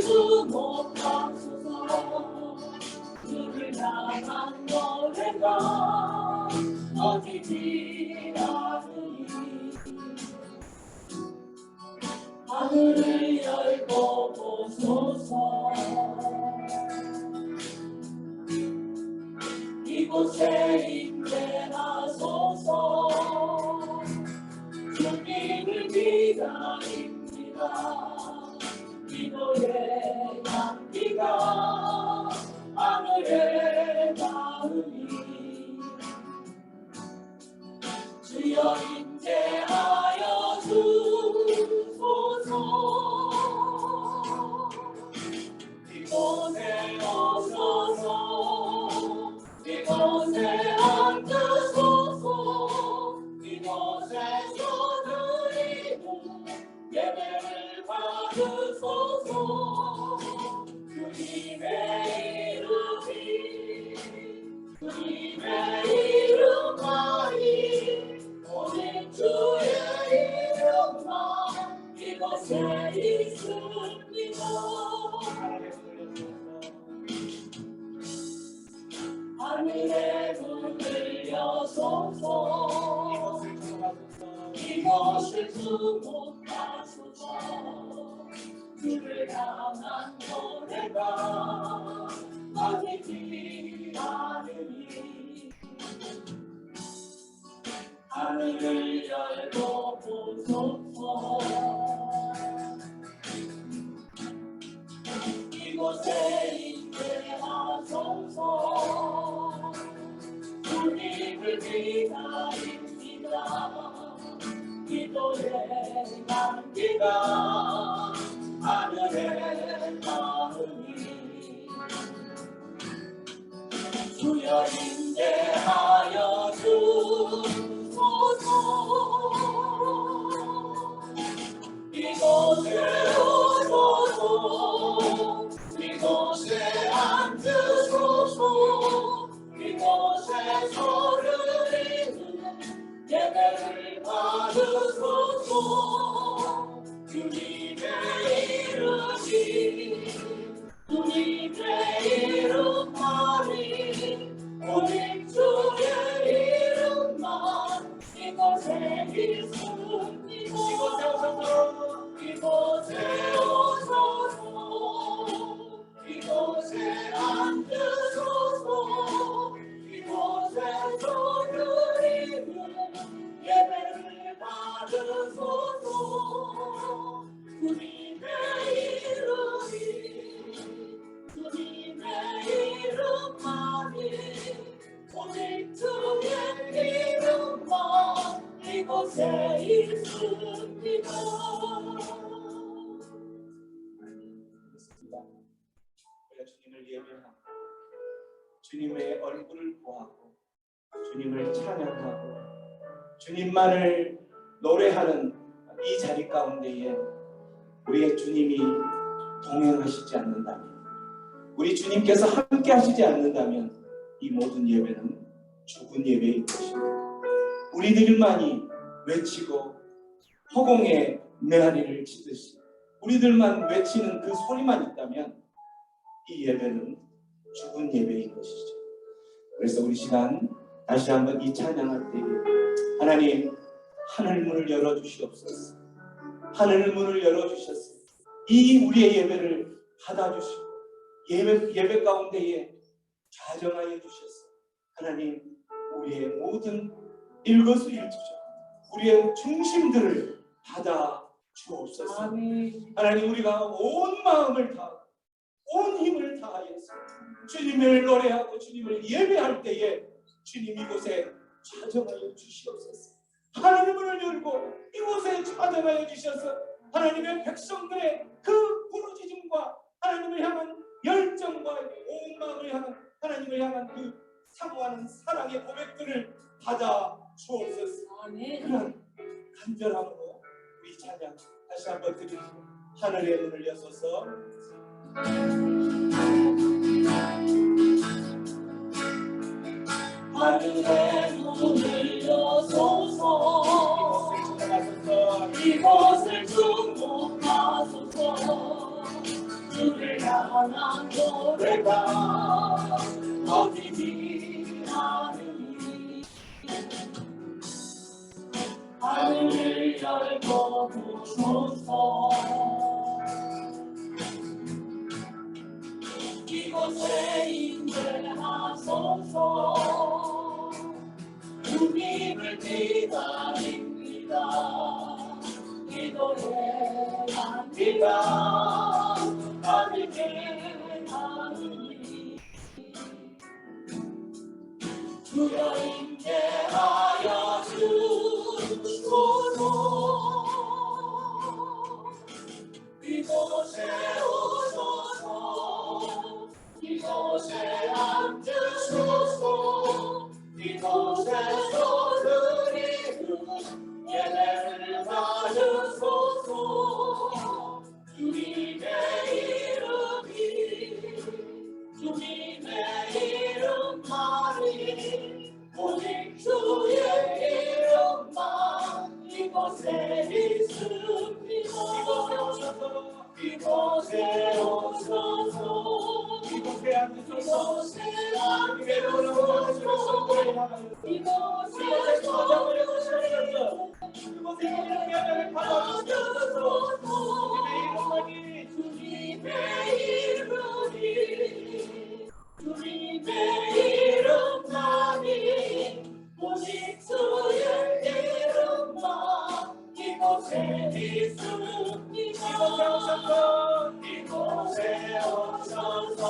주목하소서. 주를 향한 노래가 어디지 않으니 하늘을 열고 보소서. 이곳에 임재하소서. 주님을 기다립니다. 기도의 향기가 하늘에 닿으니 주여 임재하여 주소서. 이곳에 오소서. 이곳에 앉으소서. 이곳에서 드리는 예배를 받으소서. 주님의 이름이 주님의 이름만이 오직 주의 이름만 이곳에 있습니다. 하늘에 문을 여소서. 이곳을 주목하소서. 주를 향한 노래가 어디지 않으니 하늘을 열고 보소서. 이곳에 임재하소서. 주님을 기다립니다. 기도의 향기가 하늘에 닿으니 주여 임재하여 주소서. 이곳에 오소서. 이곳에 앉으소서. 이곳에서 드리는 예배를 받으소서. 주님의 이름이 주님의 이름만이 오직 주의 이름만 이곳에 있습니다. 이곳에 오소서. 이곳에 오소서. 이곳에 앉으소서. 이곳에서 드리는 예배를 받으소서. 주님의 이름이 주님의 이름만이 오직 주의 이름만 이곳에 있습니다. 우리가 주님을 예배하고 주님의 얼굴을 보하고 주님을 찬양하고 주님만을 노래하는 이 자리 가운데에 우리의 주님이 동행하시지 않는다면, 우리 주님께서 함께 하시지 않는다면 이 모든 예배는 죽은 예배인 것입니다. 우리들만이 외치고 허공에 메아리를 치듯이 우리들만 외치는 그 소리만 있다면 이 예배는 죽은 예배인 것이죠. 그래서 우리 시간 다시 한번 이 찬양할 때에 하나님 하늘 문을 열어주시옵소서. 하늘 문을 열어주셔서 이 우리의 예배를 받아주시고 예배 가운데에 좌정하여 주셔서 하나님 우리의 모든 일거수일투족 우리의 중심들을 받아 주옵소서. 아멘. 하나님 우리가 온 마음을 다하고 온 힘을 다하여서 주님을 노래하고 주님을 예배할 때에 주님 이곳에 좌정하여 주시옵소서. 하나님의 문을 열고 이곳에 좌정하여 주셔서 하나님의 백성들의 그 부르짖음과 하나님을 향한 열정과 온 마음을 향한 하나님을 향한 그 사모하는 사랑의 고백들을 받아 주옵소서. 그런 간절함으로 우리 찬양 다시 한번 드리고 하늘의 문을 여소서. 하늘의 문을 여소서. 이곳을 주목하소서. 주를 찬양한 노래가 어디니 하느니 하늘을 열고 부소서 이곳에 임재하소서 주님을 기다립니다 기도해 합니다 하늘께 하느니 주여 임재하여 주소서 이곳에 오소서 이곳에 앉으소서 이곳에 소드리는 예배를 받으소서 주님의 이름이 주님의 이름만이 오직 주의 이름만 이곳에 있습니다 이곳에 오셔서 이곳에 앉으소서 이곳에 앉으소서 이곳에 사장을 해주시옵소서 이곳에 예배를 받아주시옵소서 주님의 이름이 주님의 이름만이 오직 주의 이름만 이곳에 있습니다 이곳에 오셔서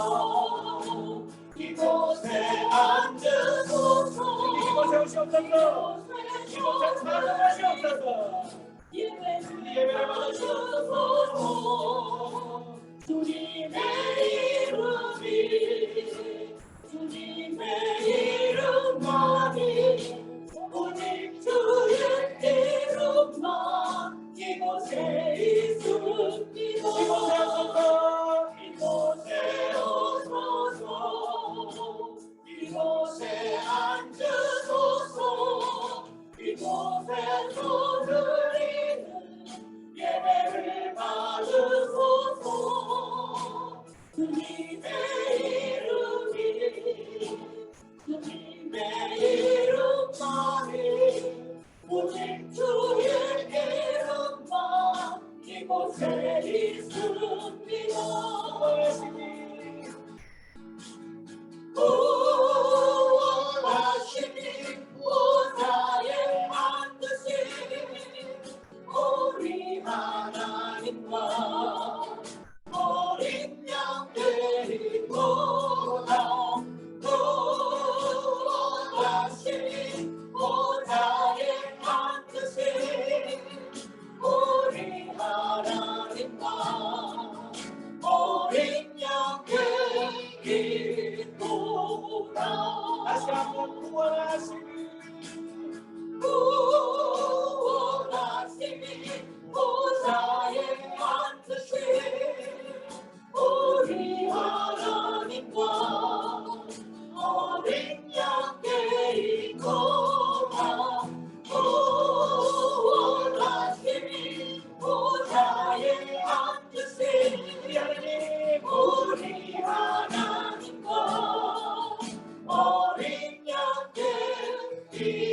이곳에 앉으소서 이곳에 오시옵소서 이곳에 찾아가시옵소서 예배를 받으시옵소서 주님의 이름이 주님의 이름만이 오직 주의 이름만 이곳에 있습니다 이곳에 오소서 이곳에 오소서 이곳에 앉으소서 이곳에 소드리는 예배를 받으소서 주님의 이름이 주님의 이름만이 오직 주의 이름만 이곳에 있습니다 구원하시니 보좌에 앉으신 우리 하나님과 어린 양 데리고다 구원하시니 보좌에 앉으신 우리 하나님과 어린 양 데리고다 다시 한번 구원하시니 보좌에 앉으신 우리 하나님과 어린 양 데리고다 구원하시니 보좌에 앉으신 우리 하나님 우리 하나님과 어린 양 데리고다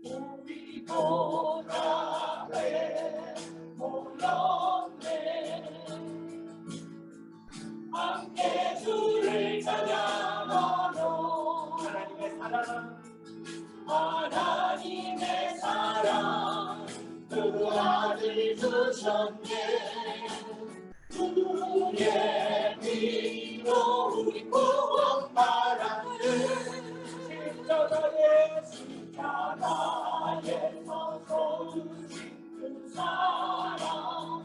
우리 보좌에 몰렸네 함께 주를 찬양하며 하나님의 사랑 하나님의 사랑 그 아들 주셨네 주의 피로 우리 구원 받았네 십자가에서 주신 그 사랑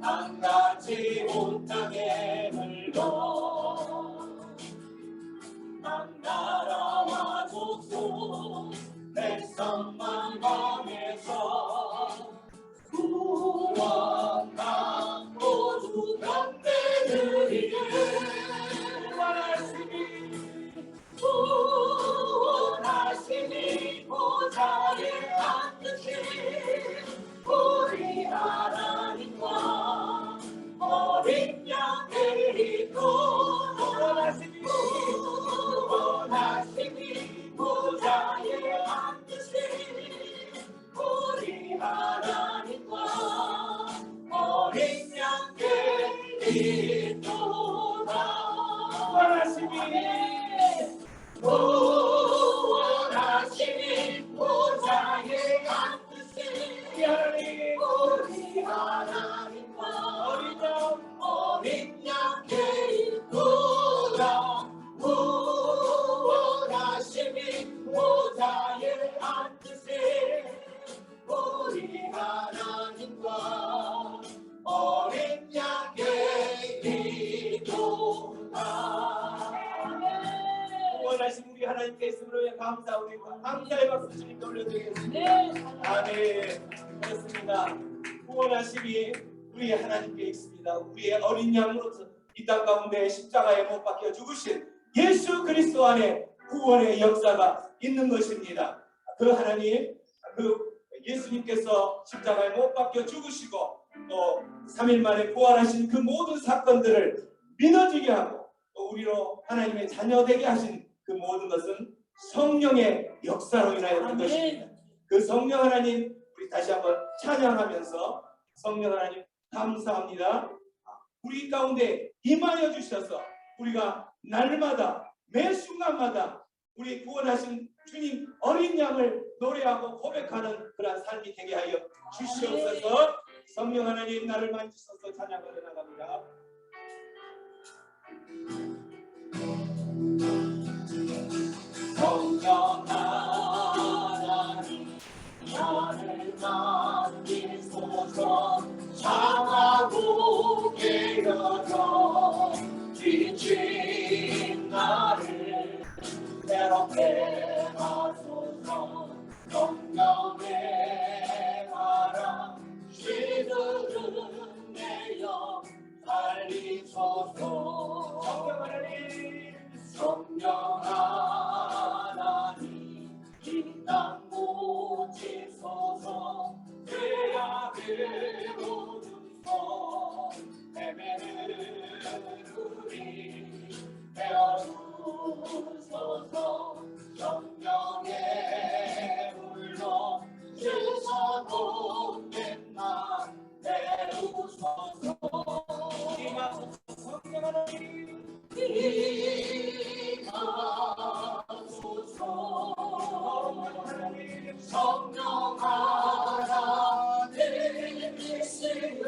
땅같이 온 땅에 흘러 난 나라와 족속 백성만 망해서 구원받고 주변대들이게 구원하시니 보좌에 앉으신 감사드리고 감사의 박수 주님께 올려드리겠습니다. 아멘. 그렇습니다. 구원하심이 우리 하나님께 있습니다. 우리의 어린 양으로서 이 땅 가운데 십자가에 못 박혀 죽으신 예수 그리스도 안에 구원의 역사가 있는 것입니다. 그 하나님, 그 예수님께서 십자가에 못 박혀 죽으시고 또 3일 만에 부활하신 그 모든 사건들을 믿어지게 하고 또 우리로 하나님의 자녀되게 하신 그 모든 것은 성령의 역사로 인하였던 것입니다. 그 성령 하나님 우리 다시 한번 찬양하면서 성령 하나님 감사합니다. 우리 가운데 임하여 주셔서 우리가 날마다 매 순간마다 우리 구원하신 주님 어린 양을 노래하고 고백하는 그러한 삶이 되게 하여 주시옵소서. 성령 하나님 나를 만지셔서 찬양을 나갑니다. 성령 하나님 나를 만지소서. 상하고 깨어져 지친 나를 새롭게 하소서. 성령의 바람 시들은 내어 살리소서. 성령 하나님 이 땅 고치소서. 죄악의 모든 것 헤매는 우리 베어주소서. 성령의 불로 세상 온된 나 내우소서. 성령 하나님 성령 하나님 있으려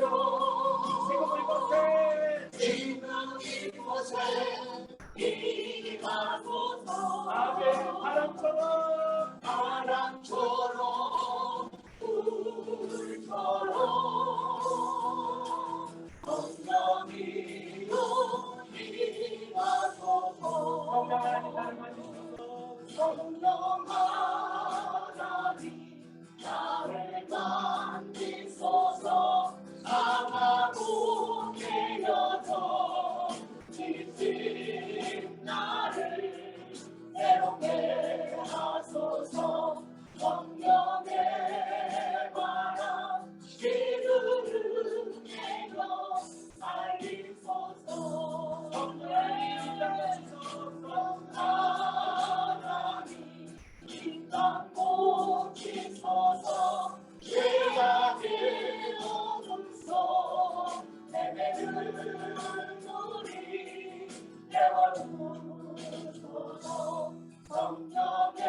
지금 이곳에 임하소서. 바람처럼 불처럼 성령이여 임하소서. 성령 하나님 나를 만지소서. 상하고 깨어져 지친 나를 새롭게 하소서. 성령의 바람 시들은 내려 살리소서. 하나님 이 땅 고치소서. 죄악의 모든 속 헤매는 우리 깨워주소서. 성령의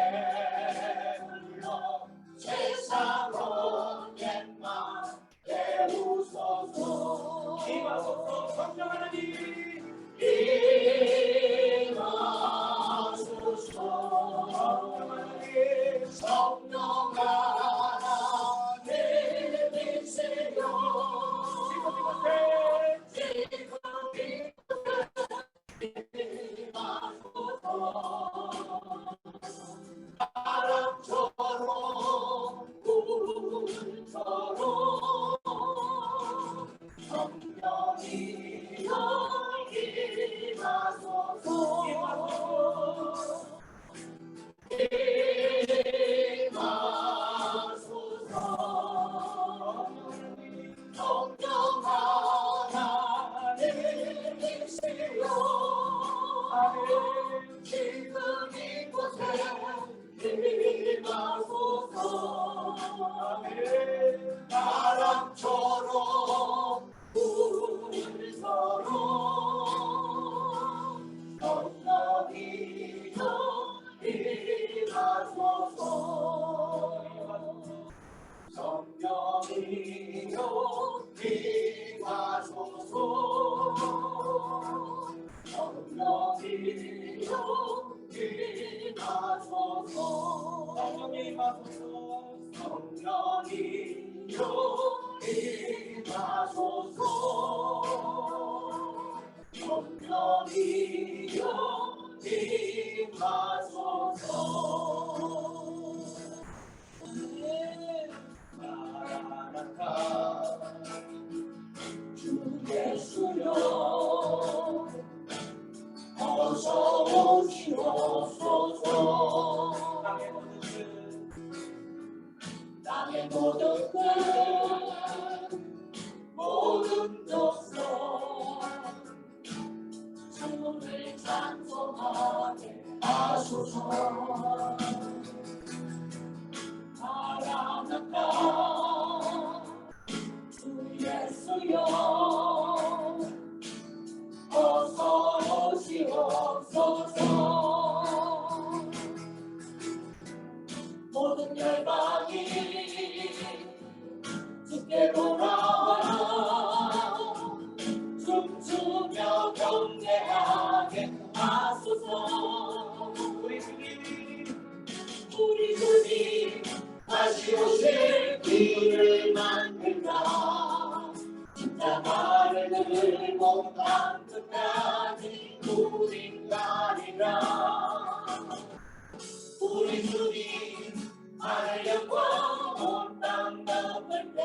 불로 세상 온된 맘 깨우소서. 임하소서. 성령 하나님 성령 하나님 있으려 지금 바람처럼 불처럼 성령이여 임하소서. 성령 하나님 있으려 지금 이곳에 임하소서. 바람처럼 불처럼 성령이여 임하소서. 성령이여 임하소서. 성령이여 임하소서. 성령이 임하소서. 성령이여 임하소서. 성령이여 임하소서. 땅의 모든 끝 모든 족속 주를 찬송하게 하소서. 마라나타 주 예수여 어서 오시옵소서. 모든 열방이 주께 돌아와 춤추며 경배하게 하소서. 우리 주님 다시 오실 길을 만들자. 십자가를 들고 땅 끝까지 우린 가리라. 우리 주님 하늘 영광 온 땅 덮을 때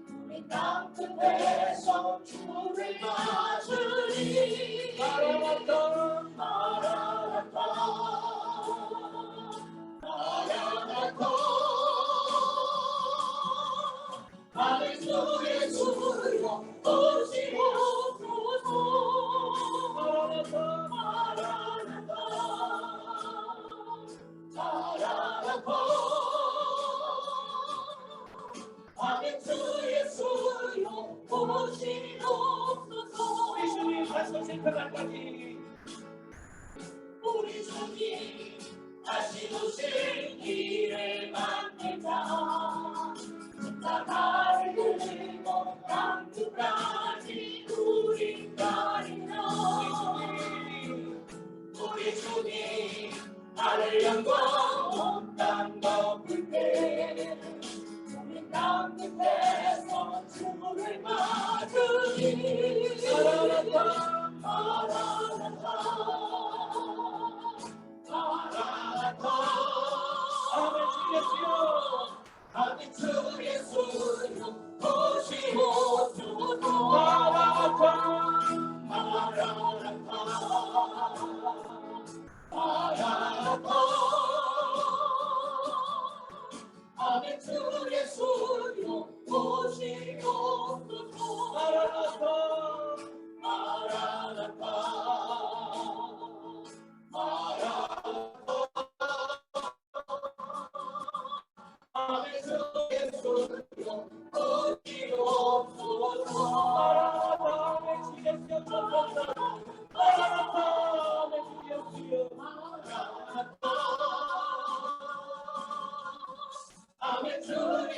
우리 땅 끝에서 주를 맞으리. 마라나타 마라나타 마라나타. 아멘. 주 예수여 오시옵소서. 마라나타 마라나타 마라나타. 아멘. 주 예수여 오시옵소서. 우리 주님 다시 오실 그날까지 우리 주님 다시 오실 길을 만들자. 십자가를 들고 땅 끝까지 우린 가리라. 우리 주님 하늘 영광 온 땅 덮을 때 우리 땅 끝에서 주를 맞으리. 마라나타 마라나타 마라나타. 아멘. 주 예수여 아멘. 주 예수여 오시옵소서. 마라나타 마라나타 마라나타. 아멘. 주 예수여 오시옵소서. 마라나타 마라나타 마라나타. 아멘. 주 예수여 오시옵소서. 마라나타. 아멘. 주 예수여 마라나타. 아멘. 주 예수여 아멘. 주 예수여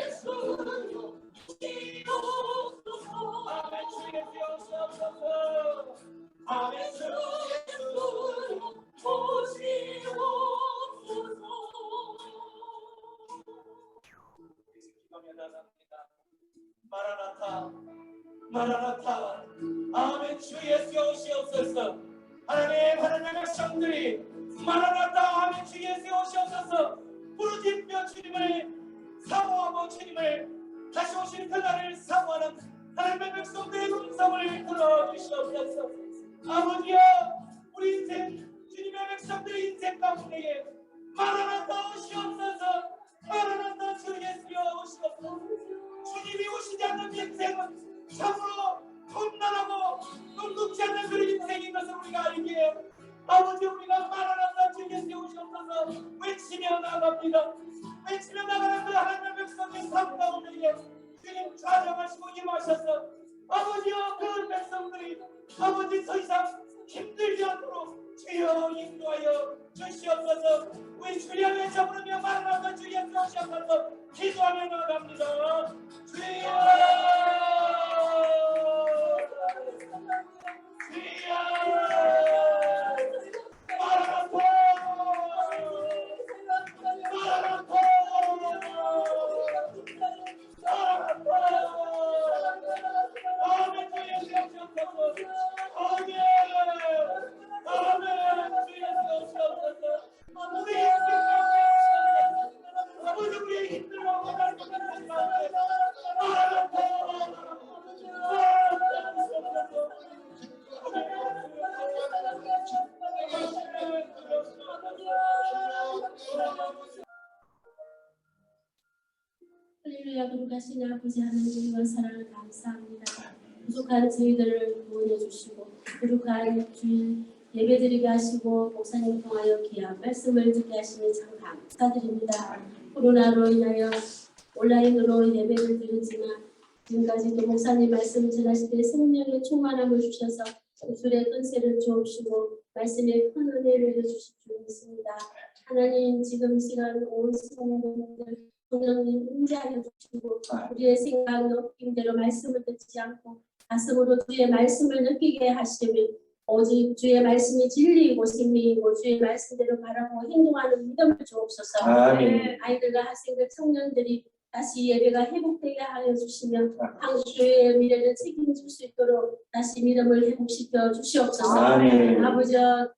오시옵소서. 아멘. 주 예수여 오시옵소서. 아멘. 주 예수여 오시옵소서. 기도하며 나갑니다. 마라나타 마라나타. 아멘. 주 예수여 오시옵소서. 하나님 하나님의 백성들이 마라나타 아멘. 주 예수여 오시옵소서. 부르짖며 주님을 사모하고 주님을 다시 오실 그날을 사모하는 하나님의 백성들의 음성을 들어주시옵소서. 아버지여 우리 인생 주님의 백성들의 인생 가운데에 마라나타 오시옵소서. 마라나타 주 예수여 오시옵소서. 주님이 오시지 않는 인생은 참으로 험난하고 눈독지 않는 그런 인생인 것을 우리가 알기에 아버지 우리가 마라나타 주 예수여 오시옵소서 외치며 나갑니다. 외치며 나가는 그 하나님의 백성의 삶 가운데에 주님 좌정하시고 임하셔서 아버지여 그 백성들이 아버지 더 이상 힘들지 않도록 주여 인도하여 주시옵소서. 우리 주님의 저부르며 마라나타 주 예수 오시옵소서 기도하며 나갑니다. 주여 주여 마라나타 마라나타 아멘. 주 예수 오시옵소서. 아멘. 아멘. 주 예수 오시옵소서. 우리 인생 아버지 우리의 힘들어하고 날것같은 마음에 마라나타 할렐루야. 거룩하신 아버지 하나님과 사랑을 감사합니다. 부족한 저희들을 구원해 주시고 거룩한 주일 예배드리게 하시고 목사님 통하여 귀한 말씀을 듣게 하시니 참 감사드립니다. 코로나로 인하여 온라인으로 예배를 드렸지만 지금까지도 목사님 말씀 전하실 때 성령의 충만함을 주셔서 주술의 끈세를 주옵시고 말씀에 큰 은혜를 주실 줄 믿습니다. 하나님 지금 이 시간 온 성도들 성령님 임재하여 주시고 우리의 생각 느낌대로 말씀을 듣지 않고 가슴으로 주의 말씀을 느끼게 하시면 오직 주의 말씀이 진리이고 생명이고 주의 말씀대로 바라고 행동하는 믿음을 주옵소서. 아멘. 아이들과 학생들 청년들이 다시 예배가 회복되게 하여 주시며 한국교회의 미래를 책임질 수 있도록 다시 믿음을 회복시켜 주시옵소서. 아멘. 아버지 전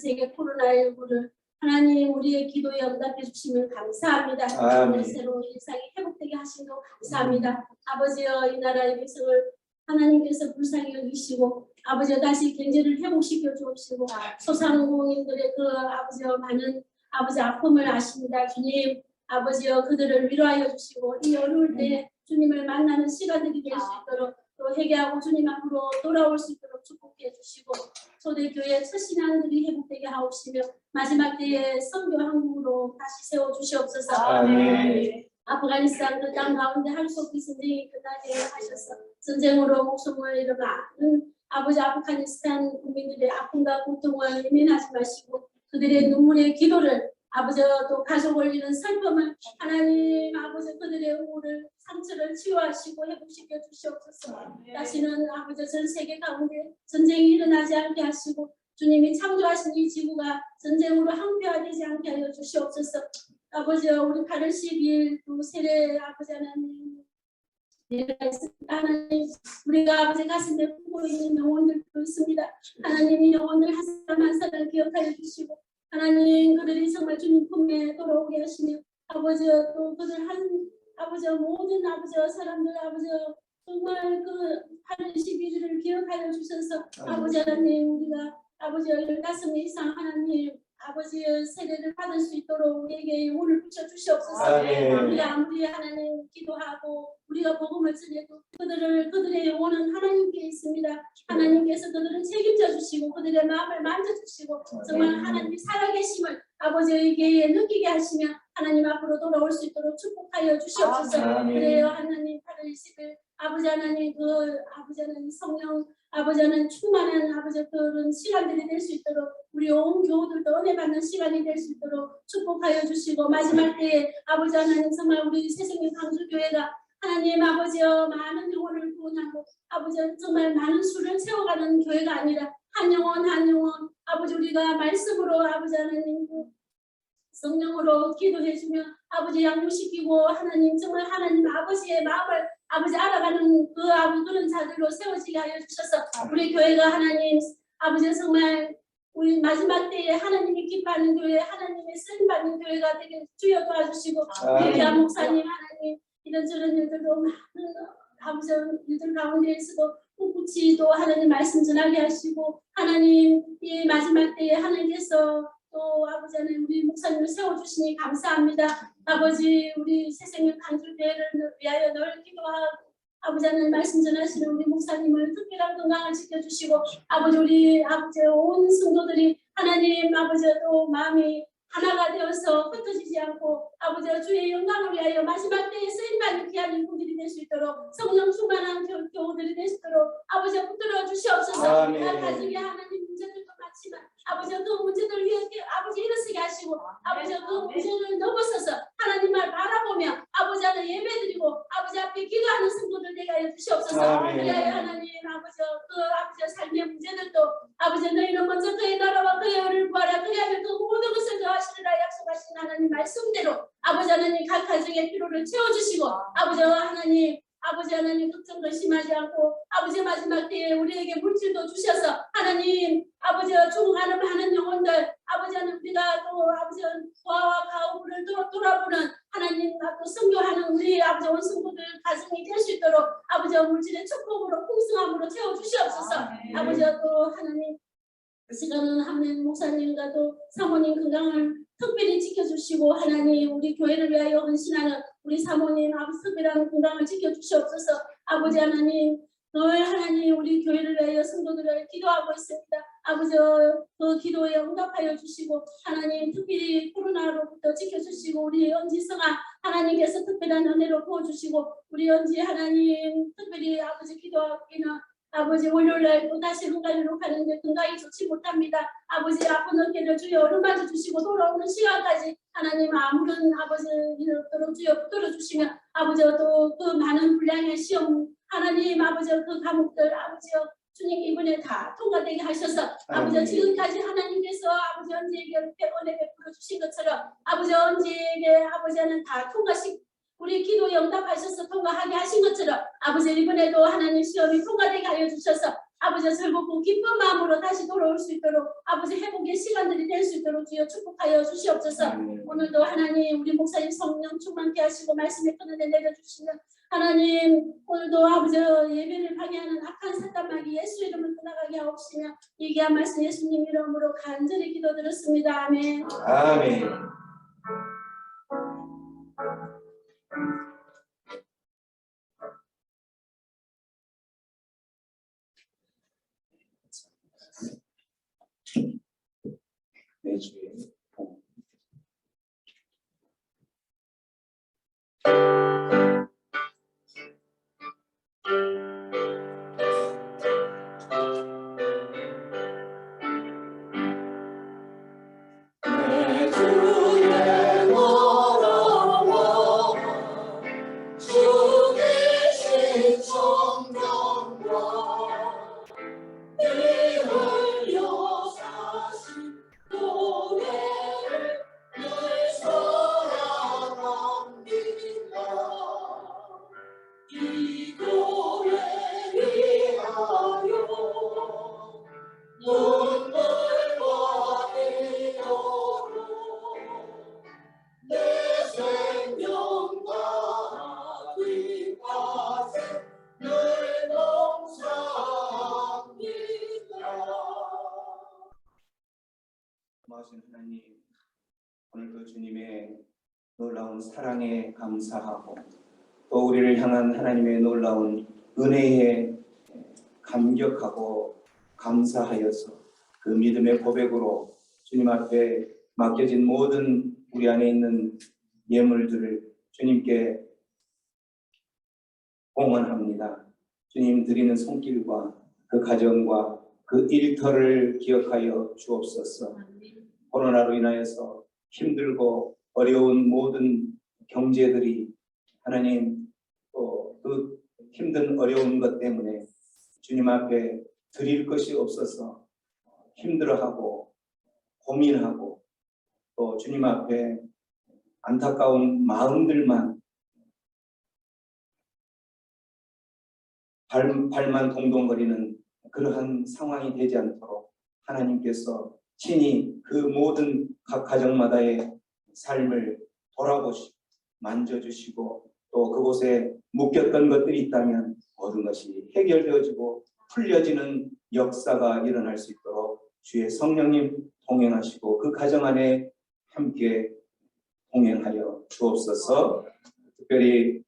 세계 코로나19를 하나님 우리의 기도에 응답해 주시면 감사합니다. 아멘. 새로운 일상이 회복되게 하신 것 감사합니다. 아버지여 이 나라의 백성을 하나님께서 불쌍히 여기시고 아버지여 다시 경제를 회복시켜 주옵시고 소상공인들의 그 아버지여 많은 아버지 아픔을 아십니다. 주님 아버지여 그들을 위로하여 주시고 이 어려울 때 주님을 만나는 시간들이 될 수 있도록 또 회개하고 주님 앞으로 돌아올 수 있도록 축복해 주시고 초대교회 첫 신앙들이 회복되게 하옵시며 마지막 때에 선교 한국으로 다시 세워 주시옵소서. 아멘. 아프가니스탄 그 땅 가운데 할 수 없는 전쟁이 끝나게 하셔서 전쟁으로 목숨을 잃은 많은 아버지 아프가니스탄 국민들의 아픔과 고통을 외면하지 마시고 그들의 눈물의 기도를 아버지 또 가족을 잃은 슬픔을 하나님 아버지 그들의 우울을 상처를 치유하시고 회복시켜 주시옵소서. 다시는 아버지 전 세계 가운데 전쟁이 일어나지 않게 하시고 주님이 창조하신 이 지구가 전쟁으로 항폐화되지 않게 하여 주시옵소서. 아버지 우리 8월 12일 또 세례 아버지 하나님 하나님 우리가 아버지 가슴에 품고 있는 영혼들도 있습니다. 하나님 이 영혼들 한 사람 한 사람 기억하여 주시고 하나님 그들이 정말 주님 품에 돌아오게 하시며 아버지 또 그들 한 아버지 모든 아버지 사람들 아버지 정말 그 8월 12일을 기억하여 주셔서 아버지 하나님 우리가 아버지 15명 이상 하나님 아버지의 세례를 받을 수 있도록 우리에게 영혼을 붙여 주시옵소서. 우리가 아무리 하나님 기도하고 우리가 복음을 전해도 그들의 영혼은 하나님께 있습니다. 하나님께서 그들을 책임져 주시고 그들의 마음을 만져주시고 정말 하나님이 살아계심을 아버지에게 느끼게 하시며 하나님 앞으로 돌아올 수 있도록 축복하여 주시옵소서. 그래요 하나님 8월 20일 아버지 하나님 그 아버지 하나님 성령 아버지 하나님 충만한 아버지 그런 시간들이 될 수 있도록 우리 온 교우들도 은혜 받는 시간이 될 수 있도록 축복하여 주시고 마지막 때에 아버지 하나님 정말 우리 새생명 강주교회가 하나님 아버지여 많은 영혼을 구원하고 아버지 정말 많은 수를 채워가는 교회가 아니라 한 영혼 한 영혼 아버지 우리가 말씀으로 아버지 하나님 성령으로 기도해주며 아버지 양육시키고 하나님 정말 하나님 아버지의 마음을 아버지 알아가는 그 아버지 그런 자들로 세워지게 하여 주셔서 우리 교회가 하나님 아버지 정말 우리 마지막 때에 하나님이 기뻐하는 교회 하나님의 쓰임받는 교회가 되게 주여 도와주시고 우리 귀한 목사님 하나님 이런저런 일들도 많은 아버지 일들 가운데에서도 꿋꿋이 또 하나님 말씀 전하게 하시고 하나님 이 마지막 때에 하나님께서 또 아버지 하나님 우리 목사님을 세워주시니 감사합니다. 아버지 우리 새생명 강주교회를 위하여 늘 기도하고 아버지 하나님 말씀 전하시는 우리 목사님을 특별한 건강을 지켜주시고 아버지 우리 아버지 온 성도들이 하나님 아버지 또 마음이 하나가 되어서 흩어지지 않고 아버지 주의 영광을 위하여 마지막 때에 쓰임받는 귀한 인물들이 될 수 있도록 성령 충만한 교우들이 될 수 있도록 아버지 붙들어 주시옵소서. 가정에 하나님 문제들도 많지만 아버지 그 문제들 위해 아버지 일어서게 하시고 아버지 그 문제를 넘어서서 하나님을 바라보며 아버지 하나 예배드리고 아버지 앞에 기도하는 성도들 되게 하여 주시옵소서. 그리하여 하나님 아버지 그 아버지 삶의 문제들도 아버지 너희는 먼저 그의 나라와 그의 의를 구하라 그리하면 그 모든 것을 더하시리라 약속하신 하나님 말씀대로 아버지 하나님 각 가정의 필요를 채워주시고 아버지 하나님 걱정 근심하지 않고 아버지 마지막 때에 우리에게 물질도 주셔서 하나님 아버지 죽어가는 많은 영혼들 아버지 하나님 우리가 또 아버지 고아와 가오부를 돌아보는 하나님 또 선교하는 우리 아버지 원성부들 가정이 될 수 있도록 아버지 물질의 축복으로 풍성함으로 채워주시옵소서. 아버지 또 하나님 그 시간은 하나님 목사님과 또 사모님 건강을 특별히 지켜주시고 하나님 우리 교회를 위하여 헌신하는 우리 사모님 아버지 특별한 건강을 지켜주시옵소서. 아버지 하나님 늘 하나님 우리 교회를 위하여 성도들을 기도하고 있습니다. 아버지 그 기도에 응답하여 주시고 하나님 특별히 코로나로부터 지켜주시고 우리 연지성아 하나님께서 특별한 은혜로 부어주시고 우리 연지 하나님 특별히 아버지 기도하기는 아버지 월요일날 또 다시 헝가리로 가는데 건강이 좋지 못합니다. 아버지 아픈 어깨를 주여 어루만져 주시고 돌아오는 시간까지 하나님 아무런 아버지 일 없도록 주여 붙들어 주시면 아버지 또 그 많은 분량의 시험 하나님 아버지 그 과목들 아버지 주님 이번에 다 통과되게 하셔서 아버지 지금까지 하나님께서 아버지 언제에게 은혜 베풀어 주신 것처럼 아버지 언제에게 아버지는 다 통과식 우리 기도에 응답하셔서 통과하게 하신 것처럼 아버지 이번에도 하나님 시험이 통과되게 하여 주셔서 아버지 즐겁고 기쁜 마음으로 다시 돌아올 수 있도록 아버지 회복의 시간들이 될 수 있도록 주여 축복하여 주시옵소서. 오늘도 하나님 우리 목사님 성령 충만케 하시고 말씀에 끊어내 내려주시는 하나님 오늘도 아버지 예배를 방해하는 악한 사탄마귀 예수 이름을 떠나가게 하옵시며 얘기한 말씀 예수님 이름으로 간절히 기도드렸습니다. 아멘. 아멘. 내 주의 복. 내 주의 걸어와 주 계신 성령과 이 흘려 사신 노래를 늘 사랑합니다. 이 교회 위하여 눈물과 기도로 내 생명 다하기까지 늘 봉사합니다. 고마우신 하나님, 오늘도 주님의 놀라운 사랑에 감사하고 또 우리를 향한 하나님의 놀라운 은혜에 감격하고 감사하여서 그 믿음의 고백으로 주님 앞에 맡겨진 모든 우리 안에 있는 예물들을 주님께 봉헌합니다. 주님 드리는 손길과 그 가정과 그 일터를 기억하여 주옵소서. 코로나로 인하여서 힘들고 어려운 모든 경제들이 하나님 그 힘든 어려운 것 때문에 주님 앞에 드릴 것이 없어서 힘들어하고 고민하고 또 주님 앞에 안타까운 마음들만 발만 동동거리는 그러한 상황이 되지 않도록 하나님께서 친히 그 모든 각 가정마다의 삶을 돌아보시고 만져주시고 또 그곳에 묶였던 것들이 있다면 모든 것이 해결되어지고 풀려지는 역사가 일어날 수 있도록 주의 성령님 동행하시고 그 가정 안에 함께 동행하여 주옵소서. 특별히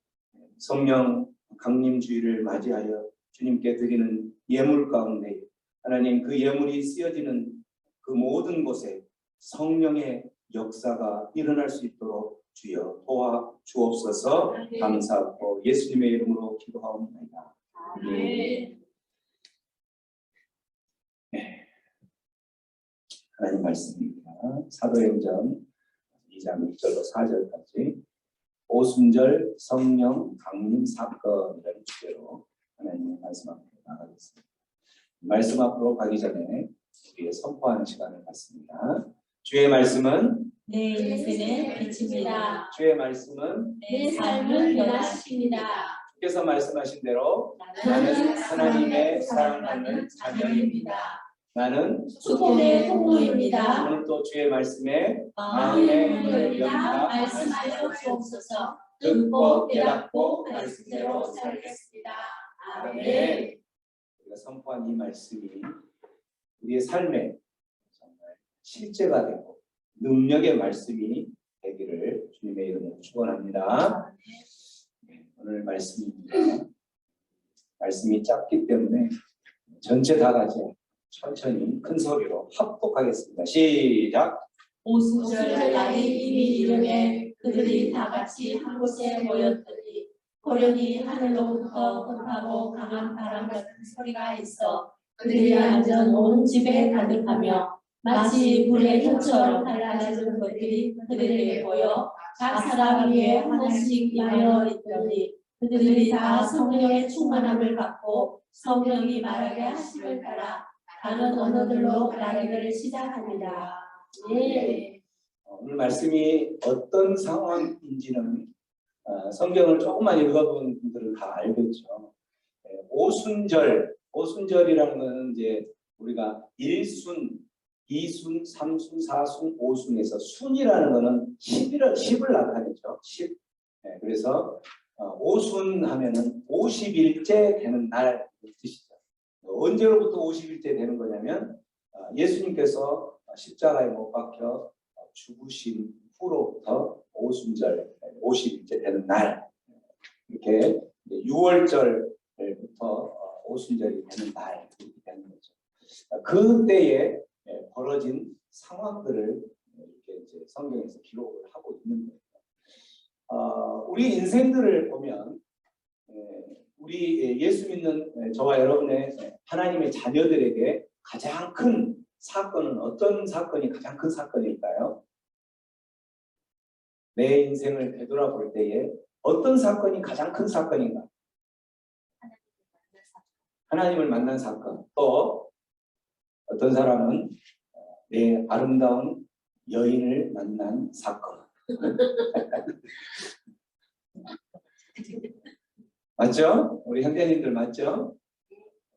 성령 강림주의를 맞이하여 주님께 드리는 예물 가운데 하나님 그 예물이 쓰여지는 그 모든 곳에 성령의 역사가 일어날 수 있도록 주여 도와 주옵소서. 감사하고 예수님의 이름으로 기도하옵나이다. 아멘. 네. 하나님 말씀입니다. 사도행전 2장 1절로 4절까지 오순절 성령 강림 사건이라는 주제로 하나님의 말씀 앞으로 나가겠습니다. 말씀 앞으로 가기 전에 우리의 선포하는 시간을 갖습니다. 주의 말씀은 내 인생의 빛입니다. 주의 말씀은 내 삶을 변화시킵니다. 주께서 말씀하신 대로 나는 하나님의 사랑받는 자녀입니다. 나는 축복의 통로입니다. 오늘 또 주의 말씀에 마음의 문을 열라 말씀하여 주옵소서. 듣고 깨닫고 말씀대로 살겠습니다. 아멘. 우리가 선포한 이 말씀이 우리의 삶에 정말 실제가 되고 능력의 말씀이 되기를 주님의 이름으로 축원합니다. 오늘 말씀입니다. 말씀이 짧기 때문에 전체 다 같이 천천히 큰 소리로 합독하겠습니다. 시작. 오순절 날이 이미 이르매 그들이 다 같이 한 곳에 모였더니 호련히 하늘로부터 급하고 강한 바람 같은 소리가 있어 그들이 앉은 온 집에 가득하며 마치 불의 혀처럼 달라진 것들이 그들에게 보여 각 사람 위에 하나씩 임하여 있더니 그들이 다 성령의 충만함을 받고 성령이 말하게 하심을 따라 다른 언어들로 말하기를 시작합니다. 네. 오늘 말씀이 어떤 상황인지는 성경을 조금만 읽어본 분들은 다 알겠죠. 오순절이라는 것은 이제 우리가 1순, 2순, 3순, 4순, 5순에서 순이라는 것은 10을 나타내죠. 10. 그래서 오순 하면은 50일째 되는 날 뜻이죠. 언제로부터 50일째 되는 거냐면 예수님께서 십자가에 못 박혀 죽으신 후로부터 오순절 50일째 되는 날 이렇게 6월절부터 오순절이 되는 날 이렇게 되는 거죠. 그때에 벌어진 상황들을 이렇게 이제 성경에서 기록을 하고 있는 거예요. 우리 인생들을 보면 우리 예수 믿는 저와 여러분의 하나님의 자녀들에게 가장 큰 사건은 어떤 사건이 가장 큰 사건일까요? 내 인생을 되돌아볼 때에 어떤 사건이 가장 큰 사건인가? 하나님을 만난 사건. 또 어떤 사람은 내 아름다운 여인을 만난 사건. 맞죠? 우리 형제님들 맞죠?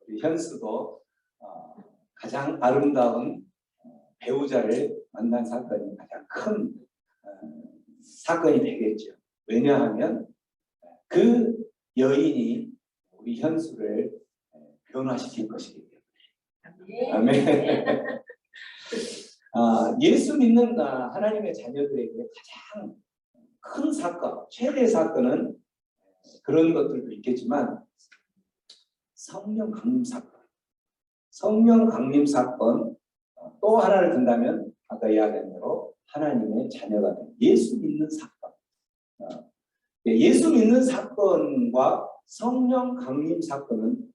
우리 현수도 가장 아름다운 배우자를 만난 사건이 가장 큰 사건이 되겠죠. 왜냐하면 그 여인이 우리 현수를 변화시킬 것이기 때문에. 아멘. 예수 믿는 하나님의 자녀들에게 가장 큰 사건, 최대 사건은 그런 것들도 있겠지만 성령 강림 사건. 성령 강림 사건 또 하나를 든다면 아까 이야기한 대로 하나님의 자녀가 된 예수 믿는 사건. 예수 믿는 사건과 성령 강림 사건은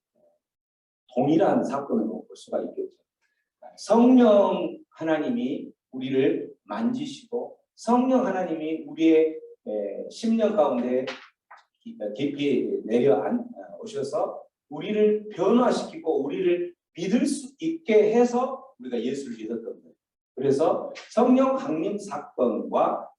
동일한 사건으로 볼 수가 있겠죠. 성령 하나님이 우리를 만지시고 성령 하나님이 우리의 심령 가운데 깊이 내려 오셔서 우리를 변화시키고 우리를 믿을 수 있게 해서 우리가 예수를 믿었던 거예요. 그래서 성령 강림 사건과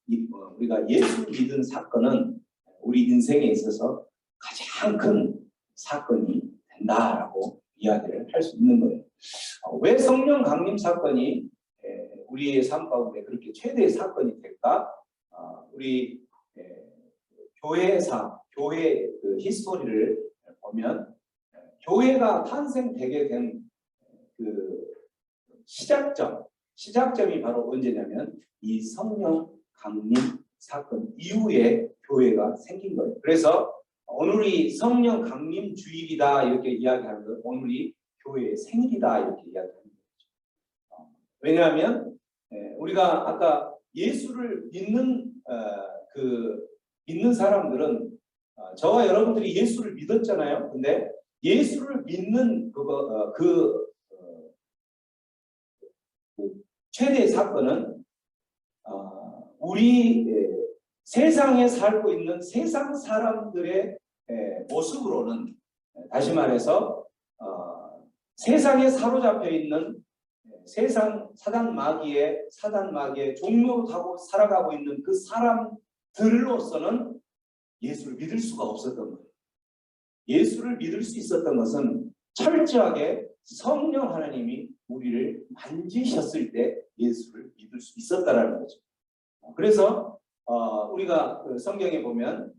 우리가 예수 믿은 사건은 우리 인생에 있어서 가장 큰 사건이 된다라고 이야기를 할 수 있는 거예요. 왜 성령 강림 사건이 우리의 삶 가운데 그렇게 최대의 사건이 될까? 우리 교회 그 히스토리를 보면 교회가 탄생되게 된 그 시작점이 바로 언제냐면 이 성령 강림 사건 이후에 교회가 생긴 거예요. 그래서 오늘이 성령 강림 주일이다 이렇게 이야기하는 것, 오늘이 교회의 생일이다 이렇게 이야기하는 거죠. 왜냐하면 우리가 아까 예수를 믿는 믿는 사람들은 저와 여러분들이 예수를 믿었잖아요. 근데 예수를 믿는 그 최대의 사건은 우리 세상에 살고 있는 세상 사람들의 모습으로는 다시 말해서 세상에 사로잡혀 있는 세상 사단 마귀의 종로로 타고 살아가고 있는 그 사람들로서는 예수를 믿을 수가 없었던 거예요. 예수를 믿을 수 있었던 것은 철저하게 성령 하나님이 우리를 만지셨을 때 예수를 믿을 수 있었다라는 거죠. 그래서 우리가 그 성경에 보면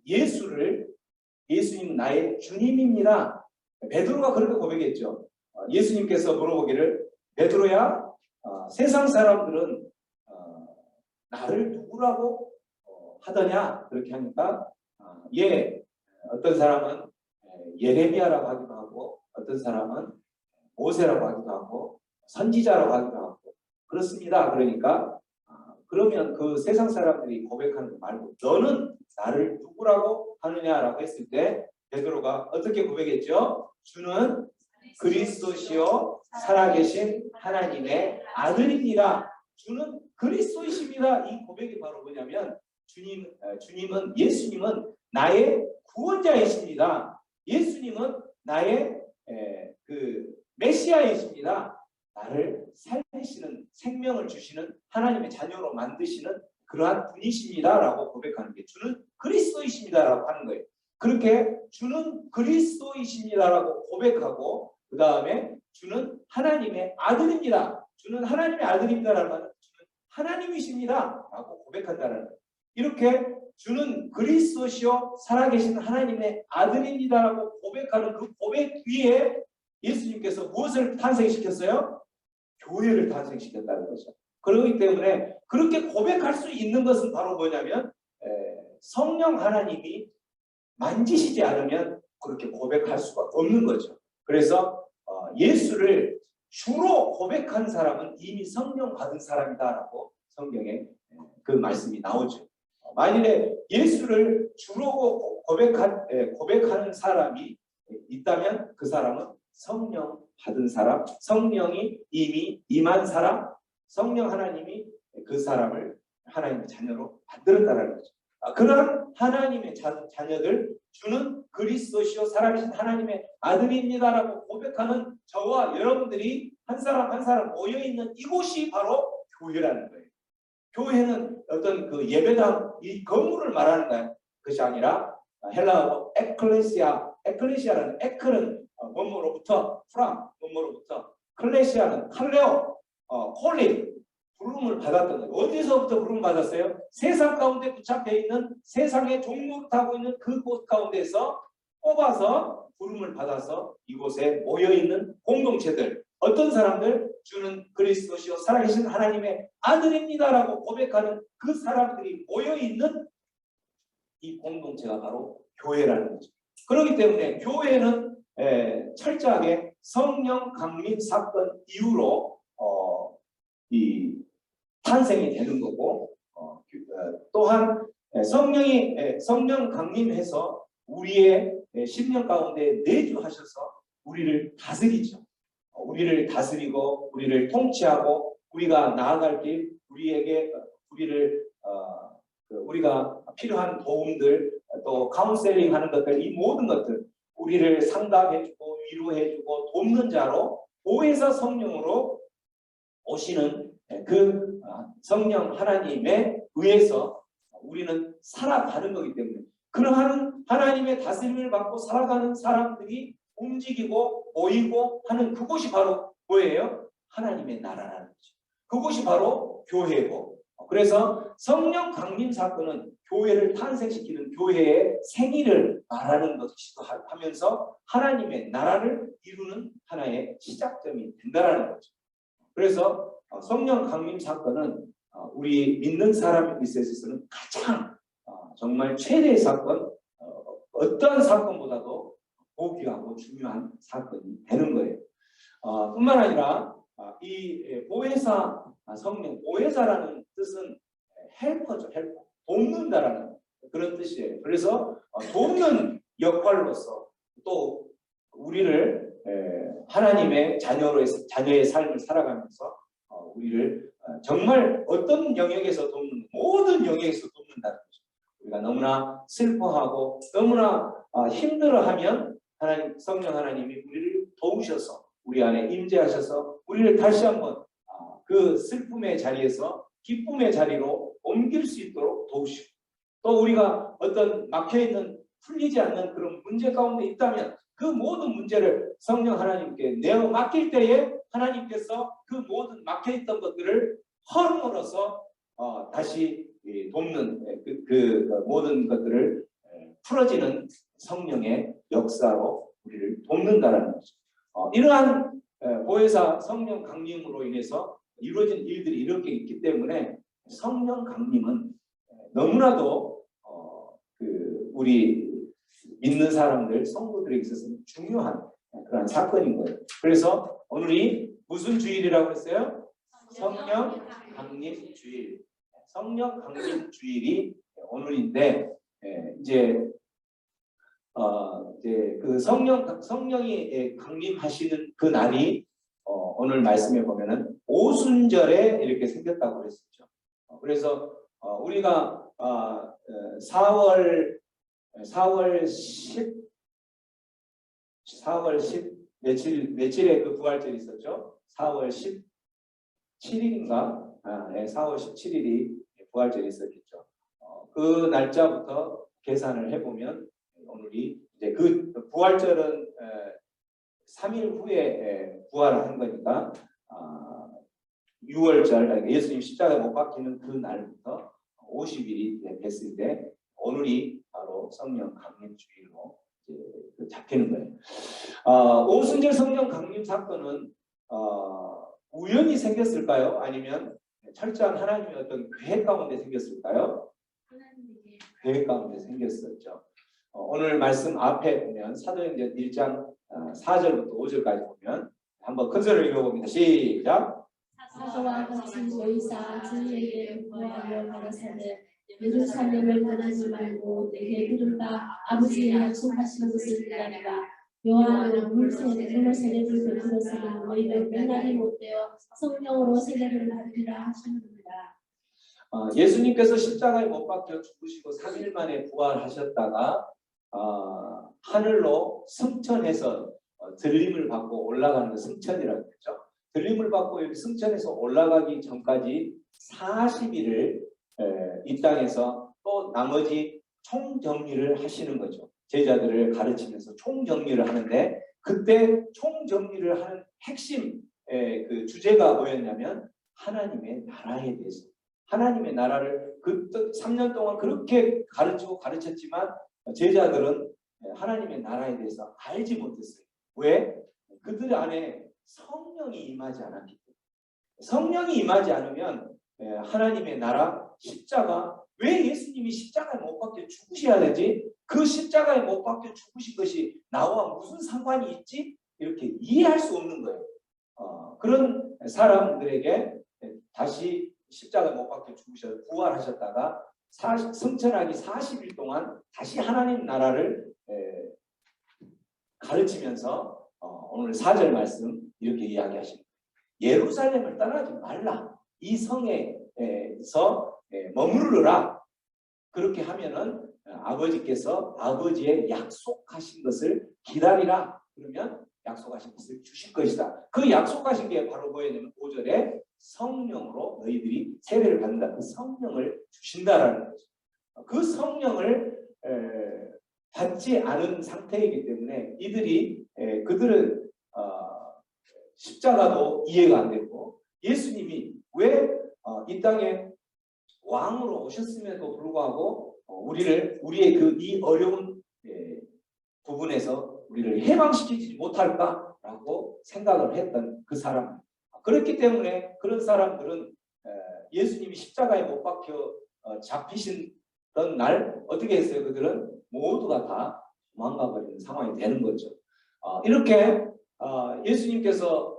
예수님 나의 주님입니다. 베드로가 그렇게 고백했죠. 예수님께서 물어보기를 베드로야, 세상 사람들은 나를 누구라고 하더냐 그렇게 하니까 어떤 사람은 예레미야라고 하기도 하고 어떤 사람은 모세라고 하기도 하고 선지자라고 하기도 하고 그렇습니다. 그러니까 그러면 그 세상 사람들이 고백하는 거 말고 너는 나를 누구라고 하느냐라고 했을 때 베드로가 어떻게 고백했죠? 주는 그리스도시요 살아계신 하나님의 아들입니다. 주는 그리스도이십니다. 이 고백이 바로 뭐냐면 예수님은 나의 구원자이십니다. 예수님은 나의 그 메시아이십니다. 나를 살리시는 생명을 주시는 하나님의 자녀로 만드시는 그러한 분이십니다라고 고백하는 게 주는 그리스도이십니다라고 하는 거예요. 그렇게 주는 그리스도이십니다라고 고백하고 그 다음에 주는 하나님의 아들입니다. 주는 하나님의 아들입니다라는 말은 주는 하나님이십니다라고 고백한다는 거예요. 이렇게 주는 그리스도시요 살아계신 하나님의 아들입니다라고 고백하는 그 고백 위에 예수님께서 무엇을 탄생시켰어요? 교회를 탄생시켰다는 거죠. 그렇기 때문에 그렇게 고백할 수 있는 것은 바로 뭐냐면 성령 하나님이 만지시지 않으면 그렇게 고백할 수가 없는 거죠. 그래서 예수를 주로 고백한 사람은 이미 성령 받은 사람이다라고 성경에 그 말씀이 나오죠. 만일에 예수를 주로 고백하는 사람이 있다면 그 사람은 성령 받은 사람, 성령이 이미 임한 사람, 성령 하나님이 그 사람을 하나님의 자녀로 만들었다는 거죠. 그런 하나님의 자녀들 주는 그리스도시요 살아계신 하나님의 아들입니다라고 고백하는 저와 여러분들이 한 사람 한 사람 모여있는 이곳이 바로 교회라는 거예요. 교회는 어떤 그 예배당 이 건물을 말하는 것이 아니라 헬라어로 에클레시아라는 에클은 뭐뭐로부터 프람 뭐뭐로부터 클레시아는 칼레오 콜링 부름을 받았던 거예요. 어디서부터 부름을 받았어요? 세상 가운데 붙잡혀 있는 세상의 종로를 타고 있는 그곳 가운데서 뽑아서 부름을 받아서 이곳에 모여있는 공동체들 어떤 사람들 주는 그리스도시요 살아계신 하나님의 아들입니다라고 고백하는 그 사람들이 모여있는 이 공동체가 바로 교회라는 거죠. 그렇기 때문에 교회는 철저하게 성령 강림 사건 이후로 이 탄생이 되는 거고 또한 성령 강림해서 우리의 심령 가운데 내주하셔서 우리를 다스리죠. 우리를 다스리고 우리를 통치하고 우리가 나아갈 길 우리가 필요한 도움들 또 카운셀링 하는 것들 이 모든 것들 우리를 상담해주고 위로해주고 돕는 자로 보혜사 성령으로 오시는 그 성령 하나님에 의해서 우리는 살아가는 거기 때문에 그러한 하나님의 다스림을 받고 살아가는 사람들이 움직이고 모이고 하는 그곳이 바로 뭐예요? 하나님의 나라라는 거죠. 그곳이 바로 교회고 그래서 성령 강림 사건은 교회를 탄생시키는 교회의 생일을 말하는 것이기도 하면서 하나님의 나라를 이루는 하나의 시작점이 된다는 거죠. 그래서 성령 강림 사건은 우리 믿는 사람에 있어서는 가장 정말 최대의 사건, 어떠한 사건보다도 고귀하고 중요한 사건이 되는 거예요. 뿐만 아니라 이 보혜사 성령, 보혜사라는 뜻은 헬퍼죠. 헬퍼. 돕는다라는 그런 뜻이에요. 그래서 돕는 역할로서 또 우리를 하나님의 자녀의 삶을 살아가면서 우리를 정말 어떤 영역에서 돕는 모든 영역에서 돕는다는 거죠. 우리가 너무나 슬퍼하고 너무나 힘들어하면 성령 하나님이 우리를 도우셔서 우리 안에 임재하셔서 우리를 다시 한번 그 슬픔의 자리에서 기쁨의 자리로 옮길 수 있도록 도우시고 또 우리가 어떤 막혀있는 풀리지 않는 그런 문제 가운데 있다면 그 모든 문제를 성령 하나님께 내어 맡길 때에 하나님께서 그 모든 막혀있던 것들을 허물어서 다시 돕는 그 모든 것들을 풀어지는 성령의 역사로 우리를 돕는다라는 거죠. 이러한 보혜사 성령 강림으로 인해서 이루어진 일들이 이렇게 있기 때문에 성령 강림은 너무나도 우리 믿는 사람들, 성도들에게 있어서는 중요한 그런 사건인 거예요. 그래서 오늘이 무슨 주일이라고 했어요? 성령 강림 주일. 성령 강림 주일이 오늘인데, 이제 그 성령이 강림하시는 그 날이 오늘 말씀에 보면은 오순절에 이렇게 생겼다고 그랬었죠. 그래서 우리가 4월 10 며칠에 그 부활절이 있었죠. 4월 17일인가? 4월 17일이 부활절이 있었겠죠. 그 날짜부터 계산을 해보면 오늘이 이제 그 부활절은 3일 후에 부활한 거니까 6월절 예수님 십자가에 못 박히는 그 날부터 50일이 됐을 때 오늘이 바로 성령 강림 주일로 잡히는 거예요. 오순절 성령 강림 사건은 우연히 생겼을까요? 아니면 철저한 하나님의 어떤 계획 가운데 생겼을까요? 계획 가운데 생겼었죠. 오늘 말씀 앞에 보면 사도행전 1장 4절부터 5절까지 보면 한번 큰 소리로 읽어봅니다. 시작. 사도와 같이 모이사 주에게 구하여 가라사대 예루살렘을 떠나지 말고 내게 이른다 아버지의 약속하신 것을 기다리라. 요한은 물로 세례를 베풀었으나 너희는 맨날이 못되어 성령으로 세례를 받으리라 하시는구나. 예수님께서 십자가에 못 박혀 죽으시고 3일 만에 부활하셨다가 하늘로 승천해서 들림을 받고 올라가는 거 승천이라고 했죠. 들림을 받고 여기 승천해서 올라가기 전까지 40일을 이 땅에서 또 나머지 총정리를 하시는 거죠. 제자들을 가르치면서 총정리를 하는데 그때 총정리를 하는 핵심 그 주제가 뭐였냐면 하나님의 나라에 대해서. 하나님의 나라를 그 3년 동안 그렇게 가르치고 가르쳤지만 제자들은 하나님의 나라에 대해서 알지 못했어요. 왜? 그들 안에 성령이 임하지 않았기 때문에. 성령이 임하지 않으면 하나님의 나라, 십자가, 왜 예수님이 십자가에 못 박혀 죽으셔야 되지? 그 십자가에 못 박혀 죽으신 것이 나와 무슨 상관이 있지? 이렇게 이해할 수 없는 거예요. 그런 사람들에게 다시 십자가에 못 박혀 죽으셔서 부활하셨다가 승천하기 40일 동안 다시 하나님 나라를 가르치면서 오늘 4절 말씀 이렇게 이야기하십니다. 예루살렘을 떠나지 말라. 이 성에서 머무르라. 그렇게 하면은 아버지께서 아버지의 약속하신 것을 기다리라. 그러면 약속하신 것을 주실 것이다. 그 약속하신 게 바로 뭐였냐면 5절에 성령으로 너희들이 세례를 받는다. 그 성령을 주신다라는 거죠. 그 성령을 받지 않은 상태이기 때문에 그들은 십자가도 이해가 안 되고 예수님이 왜 이 땅에 왕으로 오셨음에도 불구하고 우리의 이 어려운 부분에서 우리를 해방시키지 못할까라고 생각을 했던 그 사람. 그렇기 때문에 그런 사람들은 예수님이 십자가에 못 박혀 잡히시던 날 어떻게 했어요? 그들은 모두가 다 도망가 버리는 상황이 되는 거죠. 이렇게 예수님께서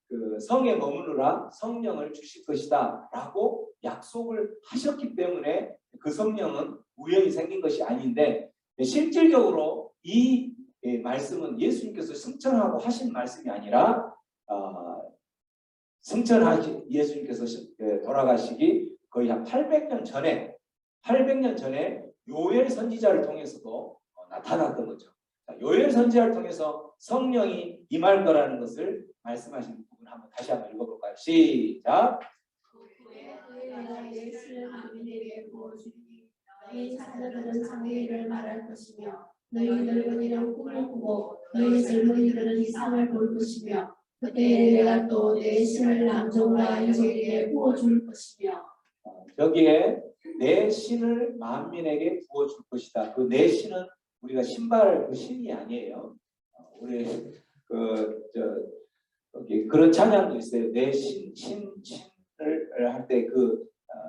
그 성에 머무르라 성령을 주실 것이다 라고 약속을 하셨기 때문에 그 성령은 우연히 생긴 것이 아닌데 실질적으로 이 말씀은 승천하고 하신 말씀이 아니라 예수님께서 돌아가시기 거의 한 800년 전에 요엘 선지자를 통해서도 나타났던 거죠. 요엘 선지자를 통해서 성령이 임할 거라는 것을 말씀하시는 부분 다시 한번 읽어볼까요? 시작. 너희 자녀들은 장래일을 말할 것이며 너희 늙은이는 꿈을 꾸고 너희 젊은이들은 이상을 볼 것이며 그때에 내가 또 내 신을 남종과 인종에게 부어줄 것이며 여기에 내 신을 만민에게 부어줄 것이다. 그 내 신은 우리가 신발 그 신이 아니에요. 우리 여기 그런 찬양도 있어요. 내 신을 할 때 그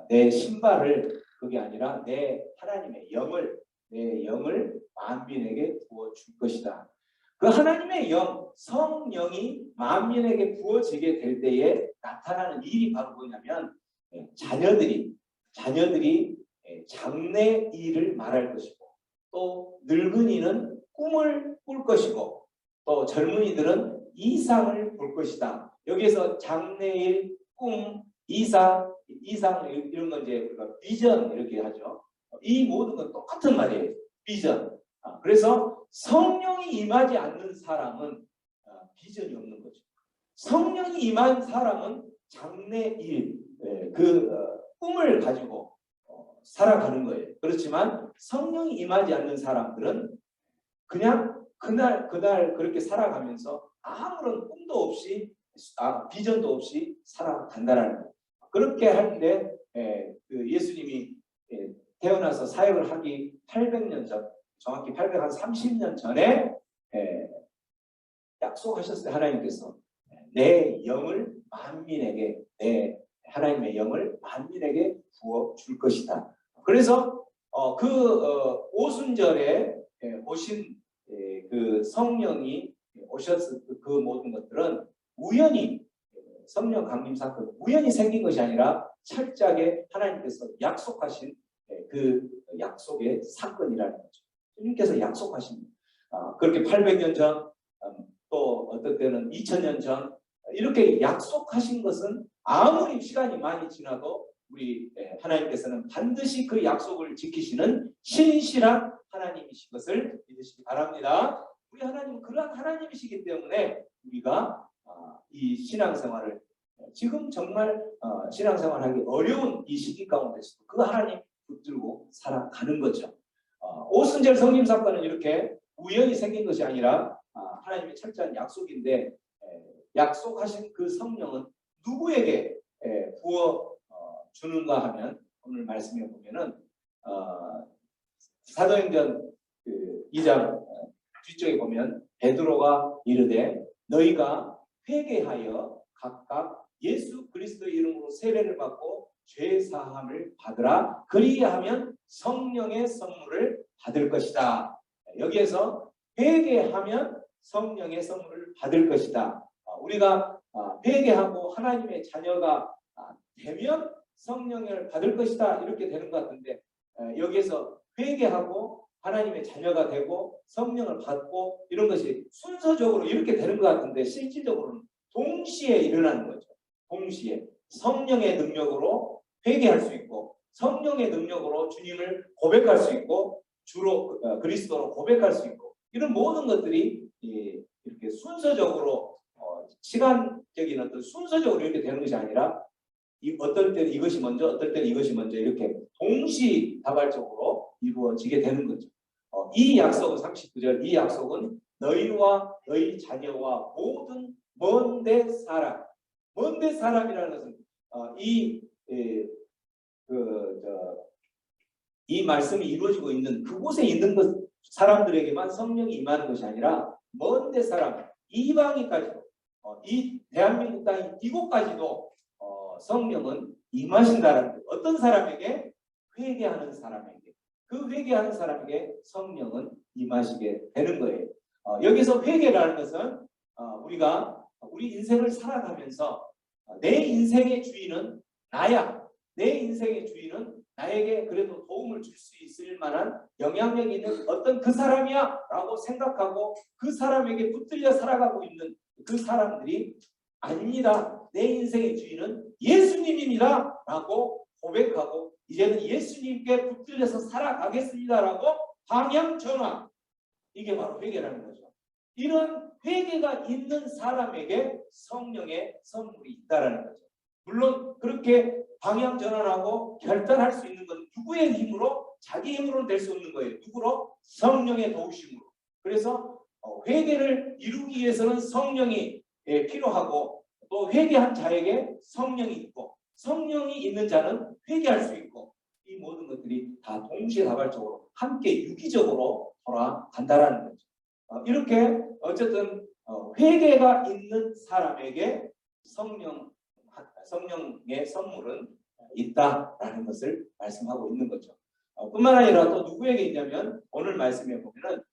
내 신발을 그게 아니라 내 하나님의 영을 내 영을 만민에게 부어 줄 것이다. 그 하나님의 영, 성령이 만민에게 부어지게 될 때에 나타나는 일이 바로 뭐냐면 자녀들이 장래 일을 말할 것이고 또 늙은이는 꿈을 꿀 것이고 또 젊은이들은 이상을 볼 것이다. 여기에서 장래일, 꿈, 이상 이런 건 이제 우리가 비전 이렇게 하죠. 이 모든 건 똑같은 말이에요. 비전. 그래서 성령이 임하지 않는 사람은 비전이 없는 거죠. 성령이 임한 사람은 장래일, 꿈을 가지고 살아가는 거예요. 그렇지만 성령이 임하지 않는 사람들은 그냥 그날 그렇게 살아가면서 아무런 꿈도 없이 비전도 없이 살아간다는 거예요. 그렇게 할 때 예수님이 태어나서 사역을 하기 800년 전, 정확히 830년 전에 약속하셨어요. 하나님께서 내 영을 만민에게, 내 하나님의 영을 만민에게 부어 줄 것이다. 그래서 오순절에 오신 그 성령이 오셨을 그 모든 것들은 우연히 성령 강림 사건 우연히 생긴 것이 아니라 철저하게 하나님께서 약속하신 그 약속의 사건이라는 거죠. 주님께서 약속하십니다. 그렇게 800년 전, 또 어떤 때는 2000년 전 이렇게 약속하신 것은 아무리 시간이 많이 지나도 우리 하나님께서는 반드시 그 약속을 지키시는 신실한 하나님이신 것을 믿으시기 바랍니다. 우리 하나님은 그러한 하나님이시기 때문에 우리가 이 신앙생활을 지금 정말 신앙생활하기 어려운 이 시기 가운데서도 그 하나님 붙들고 살아가는 거죠. 오순절 성림 사건은 이렇게 우연히 생긴 것이 아니라 하나님의 철저한 약속인데 약속하신 그 성령은 누구에게 부어 주는가 하면 오늘 말씀에 보면은 사도행전 2장 뒤쪽에 보면 베드로가 이르되 너희가 회개하여 각각 예수 그리스도의 이름으로 세례를 받고 죄 사함을 받으라. 그리하면 성령의 선물을 받을 것이다. 여기에서 회개하면 성령의 선물을 받을 것이다. 우리가 회개하고 하나님의 자녀가 되면 성령을 받을 것이다 이렇게 되는 것 같은데 여기에서 회개하고 하나님의 자녀가 되고 성령을 받고 이런 것이 순서적으로 이렇게 되는 것 같은데 실질적으로는 동시에 일어나는 거죠. 동시에 성령의 능력으로 회개할 수 있고 성령의 능력으로 주님을 고백할 수 있고 주로 그리스도로 고백할 수 있고 이런 모든 것들이 이렇게 순서적으로 시간적인 어떤 순서적으로 이렇게 되는 것이 아니라 어떨 때는 이것이 먼저 어떨 때는 이것이 먼저 이렇게 동시다발적으로 이루어지게 되는 거죠. 이 약속은 39절 이 약속은 너희와 너희 자녀와 모든 먼데 사람이라는 것은 이 말씀이 이루어지고 있는 그곳에 있는 사람들에게만 성령이 임하는 것이 아니라 먼데 사람 이방인까지도 이 대한민국 땅 이곳까지도 성령은 임하신다라는 거예요. 어떤 사람에게? 회개하는 사람에게. 그 회개하는 사람에게 성령은 임하시게 되는 거예요. 여기서 회개라는 것은 우리가 우리 인생을 살아가면서 내 인생의 주인은 나야. 내 인생의 주인은 나에게 그래도 도움을 줄 수 있을 만한 영향력 있는 어떤 그 사람이야 라고 생각하고 그 사람에게 붙들려 살아가고 있는 그 사람들이 아닙니다. 내 인생의 주인은 예수님입니다 라고 고백하고 이제는 예수님께 붙들려서 살아가겠습니다 라고 방향 전환. 이게 바로 회개라는 거죠. 이런 회개가 있는 사람에게 성령의 선물이 있다라는 거죠. 물론 그렇게 방향 전환하고 결단할 수 있는 건 누구의 힘으로? 자기 힘으로는 될 수 없는 거예요. 누구로? 성령의 도우심으로. 그래서 회개를 이루기 위해서는 성령이 필요하고 또 회개한 자에게 성령이 있고 성령이 있는 자는 회개할 수 있고 이 모든 것들이 다 동시다발적으로 함께 유기적으로 돌아간다라는 거죠. 이렇게 어쨌든 회개가 있는 사람에게 성령의 선물은 있다라는 것을 말씀하고 있는 거죠. 뿐만 아니라 또 누구에게 있냐면 오늘 말씀에 보면은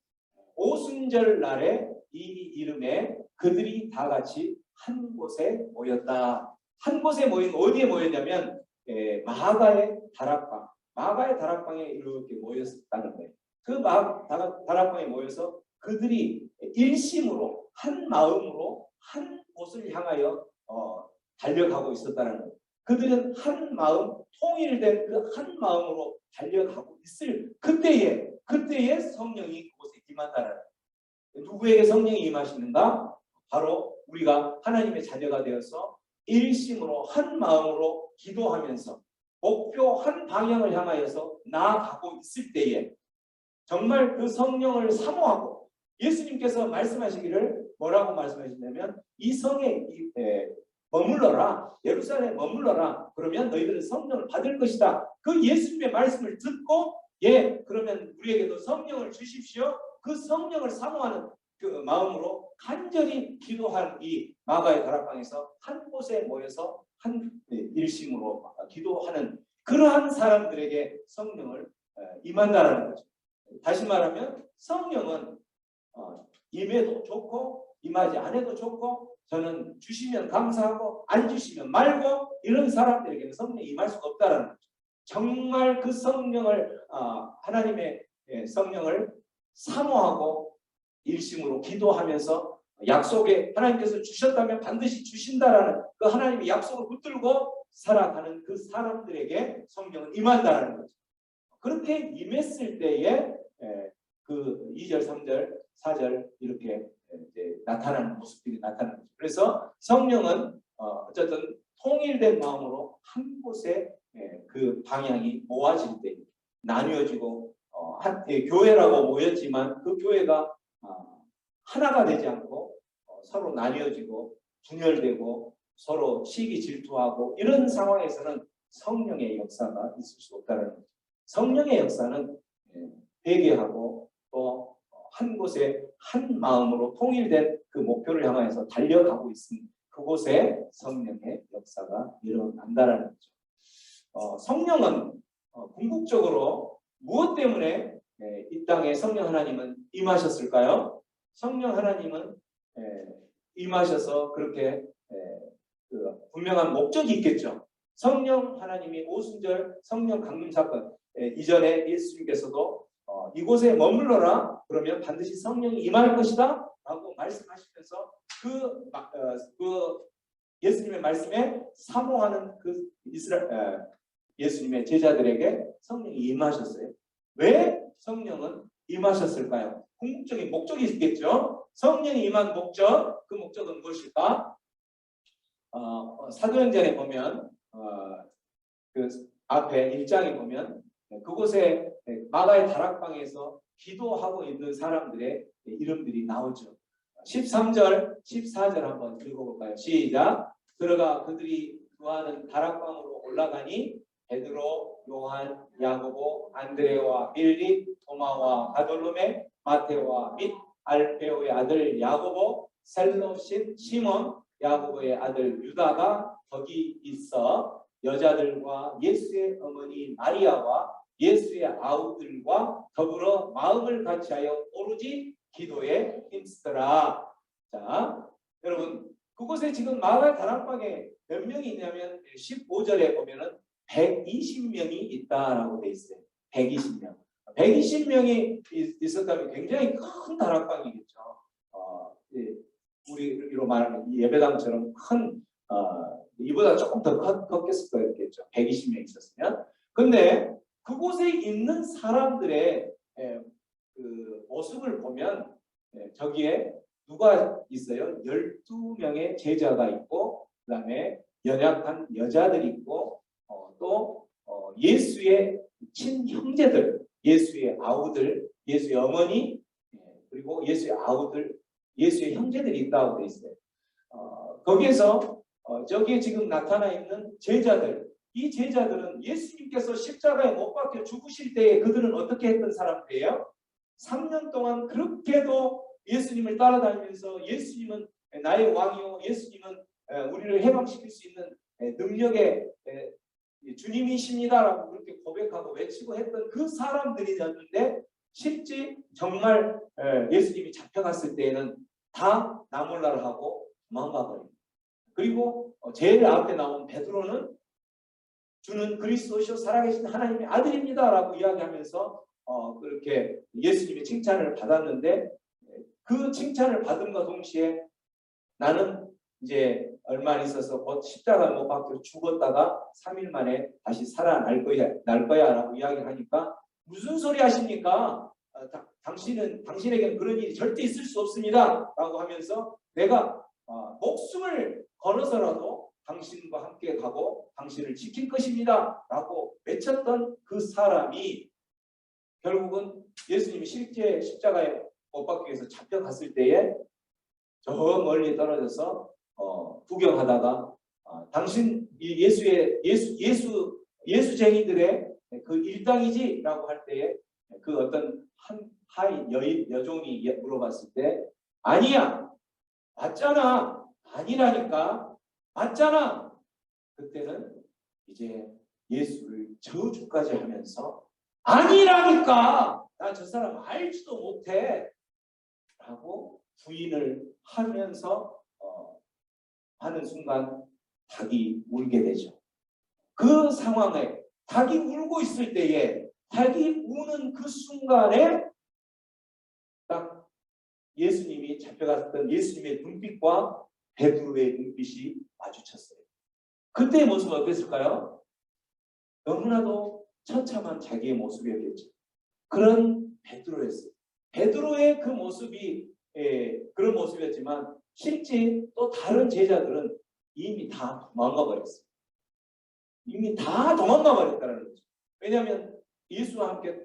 오순절 날에 이 이름에 그들이 다 같이 한 곳에 모였다. 한 곳에 모인 어디에 모였냐면 마가의 다락방. 마가의 다락방에 이렇게 모였다는 거예요. 그 다락방에 모여서 그들이 일심으로 한 마음으로 한 곳을 향하여 달려가고 있었다는 거예요. 그들은 한 마음, 통일된 그 한 마음으로 달려가고 있을 그때에 성령이 그곳에 임한다는 거예요. 누구에게 성령이 임하시는가? 바로 우리가 하나님의 자녀가 되어서 일심으로 한 마음으로 기도하면서 목표 한 방향을 향하여서 나아가고 있을 때에 정말 그 성령을 사모하고 예수님께서 말씀하시기를 뭐라고 말씀하시냐면 이 성에 머물러라, 예루살렘에 머물러라. 그러면 너희들은 성령을 받을 것이다. 그 예수님의 말씀을 듣고 그러면 우리에게도 성령을 주십시오. 그 성령을 사모하는 그 마음으로 간절히 기도한 이 마가의 다락방에서 한 곳에 모여서 한 일심으로 기도하는 그러한 사람들에게 성령을 임한다라는 거죠. 다시 말하면 성령은 임해도 좋고 임하지 않아도 좋고 저는 주시면 감사하고 안 주시면 말고 이런 사람들에게는 성령이 임할 수가 없다라는 거죠. 정말 그 성령을 하나님의 성령을 사모하고 일심으로 기도하면서 약속에 하나님께서 주셨다면 반드시 주신다라는 그 하나님의 약속을 붙들고 살아가는 그 사람들에게 성령은 임한다라는 거죠. 그렇게 임했을 때에 그 2절, 3절, 4절 이렇게 이제 나타나는 모습들이 나타나는 거죠. 그래서 성령은 어쨌든 통일된 마음으로 한 곳에 그 방향이 모아질 때 나뉘어지고 교회라고 모였지만 그 교회가 하나가 되지 않고 서로 나뉘어지고 분열되고 서로 시기 질투하고 이런 상황에서는 성령의 역사가 있을 수 없다는 거죠. 성령의 역사는 회개하고 또 한 곳에 한 마음으로 통일된 그 목표를 향해서 달려가고 있으니 그곳에 성령의 역사가 일어난다는 거죠. 성령은 궁극적으로 무엇 때문에 이 땅에 성령 하나님은 임하셨을까요? 성령 하나님은 임하셔서 그렇게 그 분명한 목적이 있겠죠. 성령 하나님이 오순절 성령 강림 사건 이전에 예수님께서도 이곳에 머물러라 그러면 반드시 성령이 임할 것이다 라고 말씀하시면서 그 예수님의 말씀에 사모하는 그 예수님의 제자들에게 성령이 임하셨어요. 왜 성령은 임하셨을까요? 궁극적인 목적이 있겠죠. 성령이 임한 목적, 그 목적은 무엇일까? 사도행전에 보면 그 앞에 1장에 보면 그곳에 마가의 다락방에서 기도하고 있는 사람들의 이름들이 나오죠. 13절, 14절 한번 읽어볼까요? 시작! 들어가 그들이 구하는 다락방으로 올라가니 베드로, 요한, 야고보, 안드레와 빌립, 도마와 바돌로메, 마테오와 및 알페오의 아들 야고보, 셀로신 시몬, 야고보의 아들 유다가 거기 있어 여자들과 예수의 어머니 마리아와 예수의 아우들과 더불어 마음을 같이하여 오로지 기도에 힘쓰더라. 자, 여러분 그곳에 지금 마가의 다락방에 몇 명이 있냐면 15절에 보면은 120명이 있다라고 돼 있어요. 120명. 120명이 있었다면 굉장히 큰 다락방이겠죠. 우리로 말하면 예배당처럼 큰 이보다 조금 더 컸겠죠. 120명 있었으면. 근데 그곳에 있는 사람들의 그 모습을 보면 저기에 누가 있어요? 12명의 제자가 있고 그 다음에 연약한 여자들이 있고 또 예수의 친형제들, 예수의 아우들, 예수의 어머니 그리고 예수의 아우들, 예수의 형제들이 있다고 되어 있어요. 거기에서 저기에 지금 나타나 있는 제자들, 이 제자들은 예수님께서 십자가에 못 박혀 죽으실 때에 그들은 어떻게 했던 사람들이에요? 3년 동안 그렇게도 예수님을 따라다니면서 예수님은 나의 왕이요, 예수님은 우리를 해방시킬 수 있는 능력의 주님이십니다라고 그렇게 고백하고 외치고 했던 그 사람들이었는데 실제 정말 예수님이 잡혀갔을 때에는 다 나몰라를 하고 도망가 버립니다. 그리고 제일 앞에 나온 베드로는 주는 그리스도시요 살아계신 하나님의 아들입니다라고 이야기하면서 그렇게 예수님의 칭찬을 받았는데 그 칭찬을 받음과 동시에 나는 이제 얼마 안 있어서 곧 십자가 못 박혀 죽었다가 3일 만에 다시 살아날 거야라고 이야기하니까 무슨 소리 하십니까? 당신에게는 그런 일이 절대 있을 수 없습니다라고 하면서 내가 목숨을 걸어서라도 당신과 함께 가고 당신을 지킬 것입니다라고 외쳤던 그 사람이 결국은 예수님이 실제 십자가에 못 박기 위해서 잡혀갔을 때에 저 멀리 떨어져서 구경하다가 당신 예수쟁이들의 그 일당이지라고 할 때에 그 어떤 한 하인 여종이 물어봤을 때 아니야 맞잖아 아니라니까 맞잖아. 그때는 이제 예수를 저주까지 하면서 아니라니까 나 저 사람 알지도 못해 라고 부인을 하면서 하는 순간 닭이 울게 되죠. 그 상황에 닭이 울고 있을 때에 닭이 우는 그 순간에 딱 예수님이 잡혀갔던 예수님의 눈빛과 베드로의 눈빛이 마주쳤어요. 그때의 모습은 어땠을까요? 너무나도 처참한 자기의 모습이었겠죠. 그런 베드로였어요. 베드로의 그 모습이 그런 모습이었지만 실제 또 다른 제자들은 이미 다 도망가 버렸어요. 이미 다 도망가 버렸다는 거죠. 왜냐하면 예수와 함께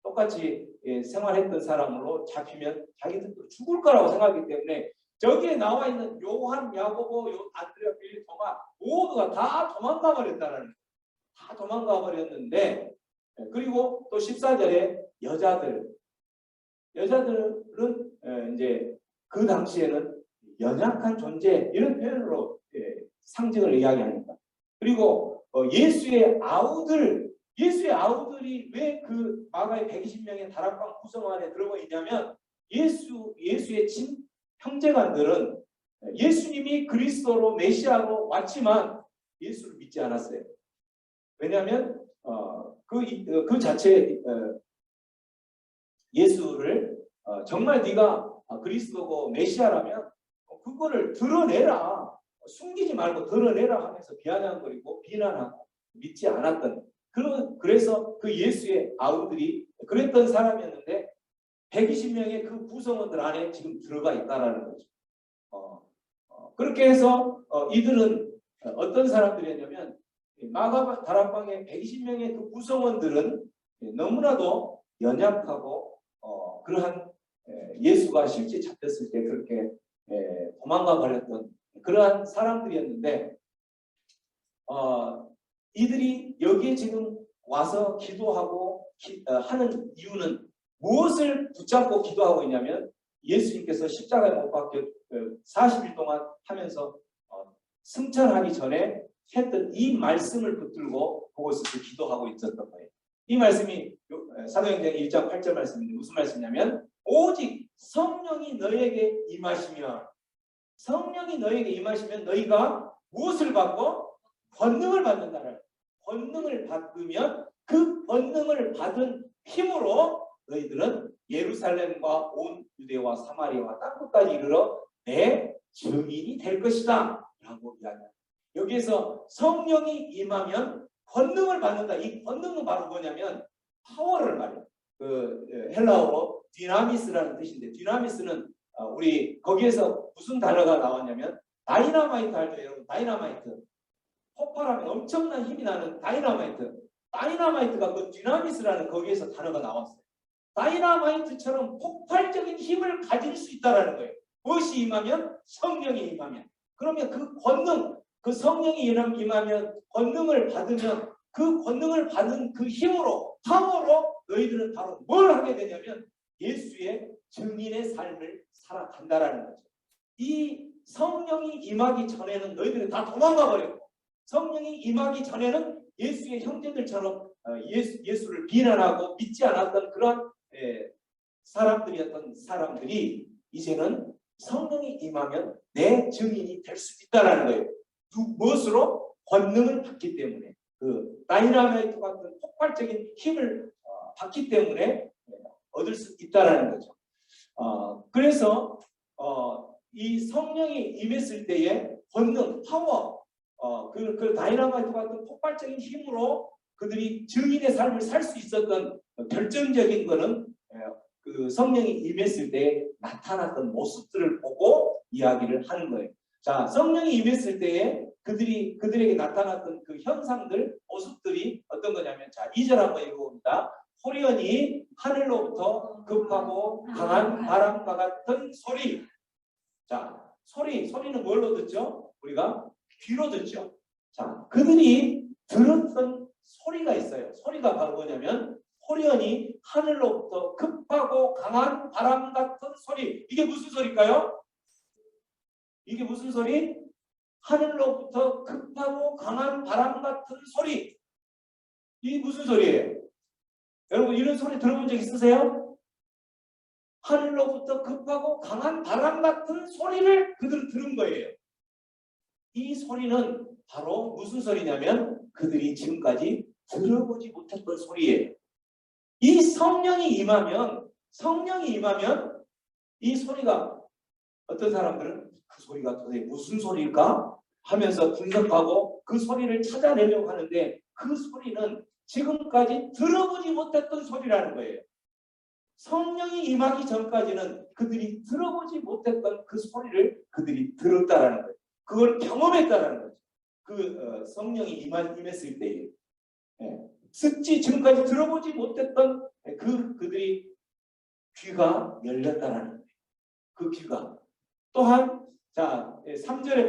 똑같이 생활했던 사람으로 잡히면 자기들도 죽을 거라고 생각하기 때문에 저기에 나와 있는 요한, 야고보, 안드레아, 빌립, 토마 모두가 다 도망가 버렸다는 거예요. 다 도망가 버렸는데 그리고 또 14절에 여자들은 이제 그 당시에는 연약한 존재 이런 표현으로 상징을 이야기합니다. 그리고 예수의 아우들이 왜 그 마가의 120명의 다락방 구성 안에 들어가 있냐면 예수의 형제간들은 예수님이 그리스도로 메시아로 왔지만 예수를 믿지 않았어요. 왜냐하면 그 자체 예수를 정말 네가 그리스도고 메시아라면 그거를 드러내라. 숨기지 말고 드러내라 하면서 비아냥거리고 비난하고 믿지 않았던 그래서 그 예수의 아우들이 그랬던 사람이었는데 120명의 그 구성원들 안에 지금 들어가 있다라는 거죠. 그렇게 해서 이들은 어떤 사람들이었냐면 마가 다락방의 120명의 그 구성원들은 너무나도 연약하고 그러한 예수가 실제 잡혔을 때 그렇게 도망가 버렸던 그러한 사람들이었는데 이들이 여기에 지금 와서 기도하고 하는 이유는 무엇을 붙잡고 기도하고 있냐면 예수님께서 십자가에 못 박혀 40일 동안 하면서 승천하기 전에 했던 이 말씀을 붙들고 그곳에서 기도하고 있었던 거예요. 이 말씀이 사도행전 1장 8절 말씀인데 무슨 말씀이냐면 오직 성령이 너에게 임하시면 너희가 무엇을 받고 권능을 받는다는 권능을 받으면 그 권능을 받은 힘으로 너희들은 예루살렘과 온 유대와 사마리아와 땅끝까지 이르러 내 증인이 될 것이다 라고 이야기합니다. 여기에서 성령이 임하면 권능을 받는다. 이 권능은 바로 뭐냐면 파워를 말해요. 헬라어로 디나미스라는 뜻인데 디나미스는 우리 거기에서 무슨 단어가 나왔냐면 다이나마이트 알죠 여러분? 다이나마이트 폭발하면 엄청난 힘이 나는 다이나마이트가 그 디나미스라는 거기에서 단어가 나왔어요. 다이나마이트처럼 폭발적인 힘을 가질 수 있다는 거예요. 무엇이 임하면? 성령이 임하면. 그러면 그 권능, 그 성령이 임하면 권능을 받으면 그 권능을 받은 그 힘으로 파워로 너희들은 바로 뭘 하게 되냐면 예수의 증인의 삶을 살아간다라는 거죠. 이 성령이 임하기 전에는 너희들은 다 도망가 버렸고 성령이 임하기 전에는 예수의 형제들처럼 예수를 비난하고 믿지 않았던 그런 사람들이었던 사람들이 이제는 성령이 임하면 내 증인이 될 수 있다라는 거예요. 무엇으로? 권능을 받기 때문에, 그 다이나마이트 같은 폭발적인 힘을 받기 때문에 얻을 수 있다라는 거죠. 그래서 이 성령이 임했을 때의 권능, 파워, 그 다이나마이트 같은 폭발적인 힘으로 그들이 증인의 삶을 살 수 있었던 결정적인 거는 그 성령이 임했을 때 나타났던 모습들을 보고 이야기를 하는 거예요. 자, 성령이 임했을 때에 그들에게 나타났던 그 현상들, 모습들이 어떤 거냐면, 자, 2절 한번 읽어봅니다. 호련히 하늘로부터 급하고 강한 바람과 같은 소리. 자, 소리는 뭘로 듣죠? 우리가 귀로 듣죠. 자, 그들이 들었던 소리가 있어요. 소리가 바로 뭐냐면, 호련히 하늘로부터 급하고 강한 바람 같은 소리. 이게 무슨 소리일까요? 이게 무슨 소리? 하늘로부터 급하고 강한 바람 같은 소리. 이게 무슨 소리예요? 여러분, 이런 소리 들어본 적 있으세요? 하늘로부터 급하고 강한 바람 같은 소리를 그들은 들은 거예요. 이 소리는 바로 무슨 소리냐면 그들이 지금까지 들어보지 못했던 소리예요. 이 성령이 임하면 이 소리가, 어떤 사람들은 그 소리가 도대체 무슨 소리일까 하면서 분석하고 그 소리를 찾아내려고 하는데, 그 소리는 지금까지 들어보지 못했던 소리라는 거예요. 성령이 임하기 전까지는 그들이 들어보지 못했던 그 소리를 그들이 들었다라는 거예요. 그걸 경험했다라는 거죠. 그 성령이 임했을 때에 지금까지 들어보지 못했던 그들이 귀가 열렸다라는 거예요. 그 귀가. 또한 자, 3절에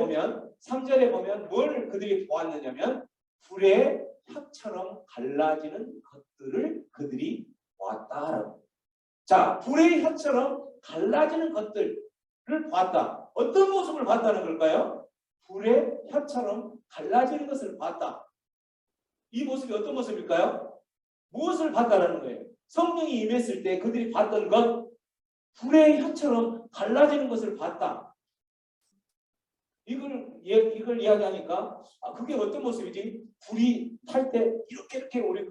보면 뭘 그들이 보았느냐면 불의 혀처럼 갈라지는 것들을 그들이 보았다라고. 자, 불의 혀처럼 갈라지는 것들을 봤다. 어떤 모습을 봤다는 걸까요? 불의 혀처럼 갈라지는 것을 봤다. 이 모습이 어떤 모습일까요? 무엇을 봤다는 거예요? 성령이 임했을 때 그들이 봤던 것, 불의 혀처럼 갈라지는 것을 봤다. 이걸 이야기하니까 그게 어떤 모습이지? 불이 탈 때 이렇게 우리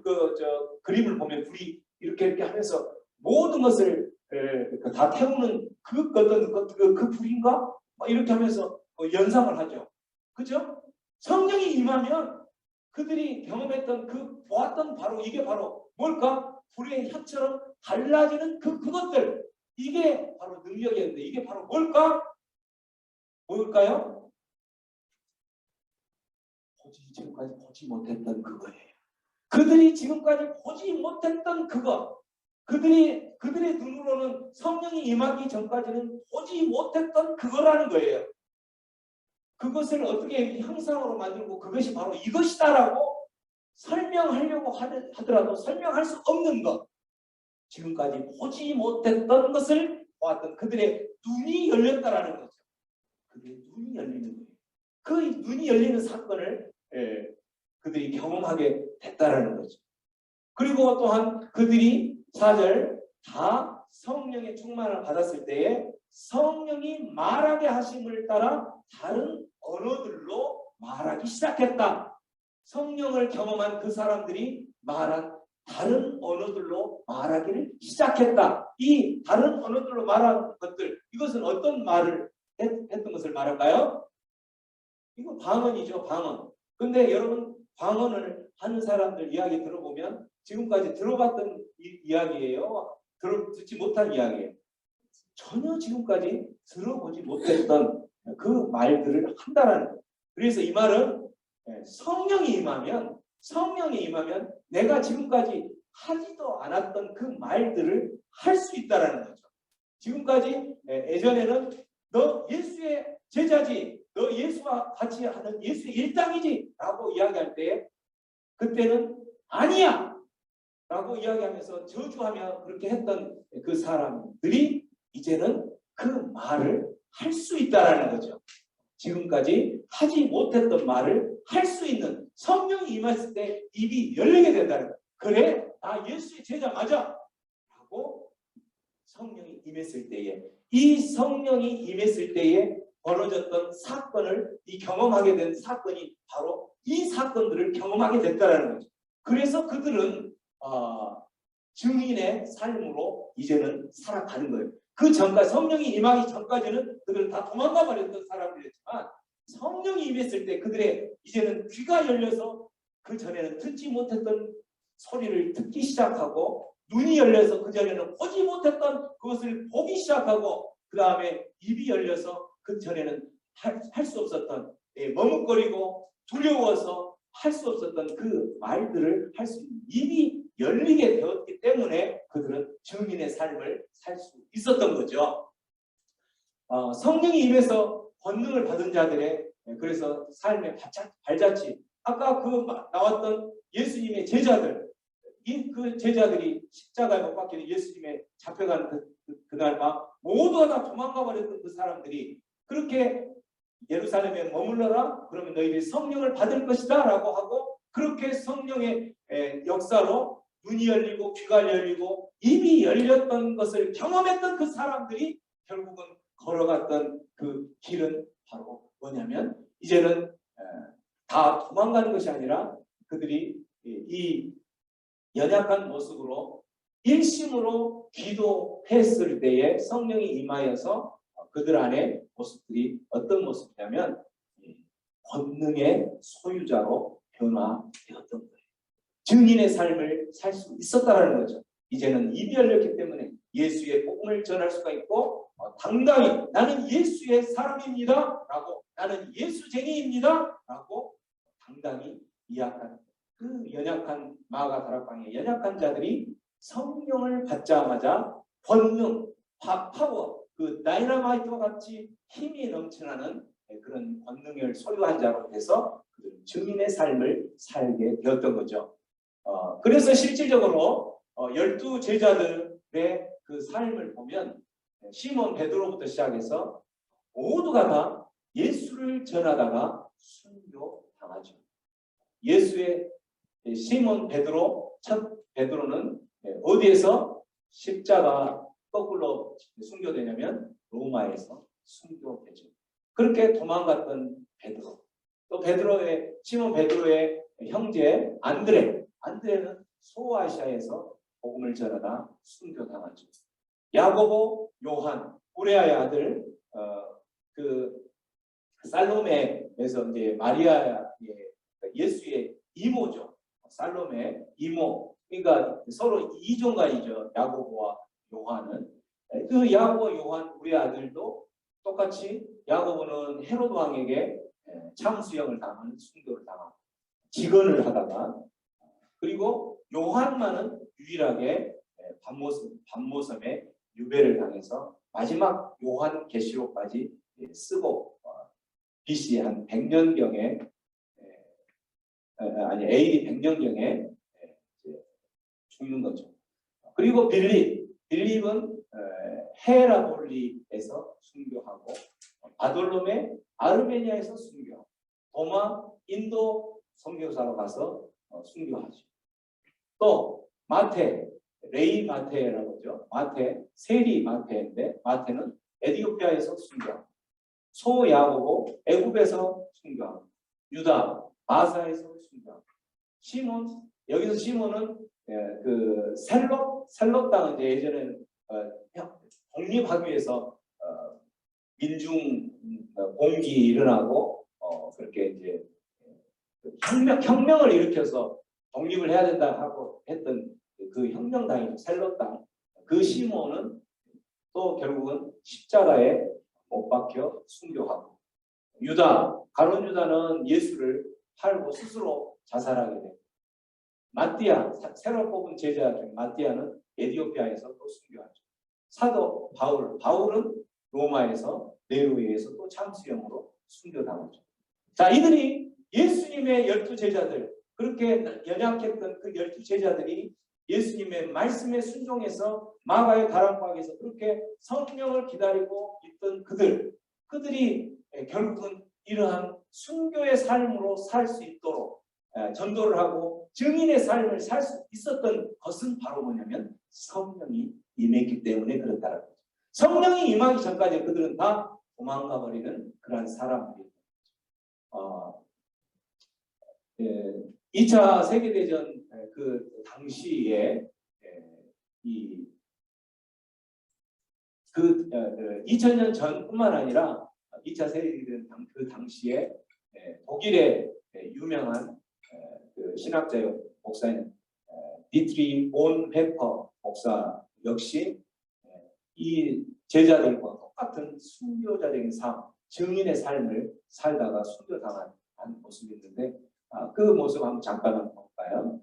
그림을 보면 불이 이렇게 하면서 모든 것을 다 태우는 그 불인가? 이렇게 하면서 연상을 하죠. 그죠? 성령이 임하면 그들이 경험했던 보았던 이게 바로 뭘까? 불의 혀처럼 갈라지는 그것들. 이게 바로 능력이었는데, 이게 바로 뭘까요? 지금까지 보지 못했던 그거예요. 그들이 지금까지 보지 못했던 그거. 그들의 눈으로는 성령이 임하기 전까지는 보지 못했던 그거라는 거예요. 그것을 어떻게 형상으로 만들고 그것이 바로 이것이다라고 설명하려고 하더라도 설명할 수 없는 것. 지금까지 보지 못했던 것을 보았던 그들의 눈이 열렸다라는 거죠. 그들의 눈이 열리는 거예요. 그 눈이 열리는 사건을 그들이 경험하게 됐다라는 거죠. 그리고 또한 그들이 4절 다 성령의 충만을 받았을 때에 성령이 말하게 하심을 따라 다른 언어들로 말하기 시작했다. 성령을 경험한 그 사람들이 말한 다른 언어들로 말하기를 시작했다. 이 다른 언어들로 말하는 것들, 이것은 어떤 말을 했던 것을 말할까요? 이거 방언이죠, 방언. 근데 여러분, 방언을 하는 사람들 이야기 들어보면 지금까지 들어봤던 이야기예요? 듣지 못한 이야기예요? 전혀 지금까지 들어보지 못했던 그 말들을 한다라는 거예요. 그래서 이 말은 성령이 임하면 내가 지금까지 하지도 않았던 그 말들을 할 수 있다라는 거죠. 지금까지 예전에는 너 예수의 제자지, 너 예수와 같이 하는 예수의 일당이지 라고 이야기할 때 그때는 아니야 라고 이야기하면서 저주하며 그렇게 했던 그 사람들이 이제는 그 말을 할 수 있다라는 거죠. 지금까지 하지 못했던 말을 할 수 있는, 성령이 임했을 때 입이 열리게 된다는 거예요. 그래, 나 예수의 제자 맞아 하고 성령이 임했을 때에, 이 성령이 임했을 때에 벌어졌던 사건을, 이 경험하게 된 사건이 바로 이 사건들을 경험하게 됐다는 거죠. 그래서 그들은 증인의 삶으로 이제는 살아가는 거예요. 그 전까지, 성령이 임하기 전까지는 그들은 다 도망가 버렸던 사람들이었지만 성령이 임했을 때 그들의 이제는 귀가 열려서 그 전에는 듣지 못했던 소리를 듣기 시작하고, 눈이 열려서 그 전에는 보지 못했던 그것을 보기 시작하고, 그 다음에 입이 열려서 그 전에는 할 수 없었던, 머뭇거리고 두려워서 할 수 없었던 그 말들을 할 수 있는 입이 열리게 되었기 때문에 그들은 증인의 삶을 살 수 있었던 거죠. 성령이 임해서 권능을 받은 자들의, 그래서 삶의 발자취, 아까 그 나왔던 예수님의 제자들, 그 제자들이 십자가에 못 박히는 예수님의 잡혀가는 그날 밤 모두가 다 도망가 버렸던 그 사람들이 그렇게 예루살렘에 머물러라, 그러면 너희들이 성령을 받을 것이다 라고 하고, 그렇게 성령의 역사로 눈이 열리고 귀가 열리고 입이 열렸던 것을 경험했던 그 사람들이 결국은 걸어갔던 그 길은 바로 뭐냐면, 이제는 다 도망가는 것이 아니라 그들이 이 연약한 모습으로 일심으로 기도했을 때에 성령이 임하여서 그들 안에 모습들이 어떤 모습이냐면 권능의 소유자로 변화되었던 거예요. 증인의 삶을 살 수 있었다는 거죠. 이제는 입이 열렸기 때문에 예수의 복음을 전할 수가 있고, 당당히 나는 예수의 사람입니다 라고, 나는 예수쟁이입니다 라고 당당히 이야기하는, 그 연약한 마가 다락방의 연약한 자들이 성령을 받자마자 권능, 파워, 그 다이너마이트와 같이 힘이 넘쳐나는 그런 권능을 소유한 자로 돼서 증인의 삶을 살게 되었던 거죠. 그래서 실질적으로 12 제자들의 그 삶을 보면 시몬 베드로부터 시작해서 모두가 다 예수를 전하다가 순교당하죠. 예수의 시몬 베드로, 첫 베드로는 어디에서 십자가 거꾸로 순교되냐면 로마에서 순교되죠. 그렇게 도망갔던 베드로, 또 베드로의, 시몬 베드로의 형제 안드레는 소아시아에서 복음을 전하다 순교당하죠. 야고보, 요한, 우레아의 아들 그 살로메에서 이제 마리아의, 예수의 이모죠. 살로메 이모. 그러니까 서로 이종가이죠. 야고보와 요한은. 그 야고보, 요한, 우리 아들도 똑같이, 야고보는 헤로드 왕에게 참수형을 당하는, 순교를 당하고 직언을 하다가, 그리고 요한만은 유일하게 밤모섬에 유배를 당해서 마지막 요한 계시록까지 쓰고 BC 한 100년경에 AD 100년경에 죽는 거죠. 그리고 빌립은 헤라볼리에서 순교하고, 바돌로메 아르메니아에서 순교하고, 도마 인도 선교사로 가서 순교하죠. 또 마태, 레이 마태라고 하죠. 마태, 세리 마태인데 마태는 에티오피아에서 순교하고, 소 야고보 애굽에서 순교하고, 유다 마사에서 순교하고, 시몬, 여기서 시몬은 그 셀롯 땅은 이제 예전에는 독립하기 위해서 민중 공기 일어나고 그렇게 이제 혁명을 일으켜서 독립을 해야 된다 하고 했던 그 혁명당이죠. 셀롯 땅. 그 시몬은 또 결국은 십자가에 못 박혀 순교하고, 가룟 유다는 예수를 팔고 스스로 자살하게 돼요. 마띠아, 새로 뽑은 제자 중 마띠아는 에티오피아에서 또 순교하죠. 사도 바울은 로마에서, 네로에서 또 참수형으로 순교당하죠. 자, 이들이 예수님의 12 제자들, 그렇게 연약했던 그 12 제자들이 예수님의 말씀에 순종해서 마가의 다락방에서 그렇게 성령을 기다리고 있던 그들이 결국은 이러한 순교의 삶으로 살 수 있도록 전도를 하고 증인의 삶을 살 수 있었던 것은 바로 뭐냐면 성령이 임했기 때문에 그렇다는 거죠. 성령이 임하기 전까지 그들은 다 도망가 버리는 그러한 사람들이에요. 2차 세계대전 그 당시에 2000년 전뿐만 아니라 2차 세계대전 그 당시에 독일의 유명한 그 신학자요 목사인 디트리 본헤퍼 목사 역시 이 제자들과 똑같은 순교자적인 삶, 증인의 삶을 살다가 순교당한 모습이 있는데 그 모습 한번 잠깐 볼까요?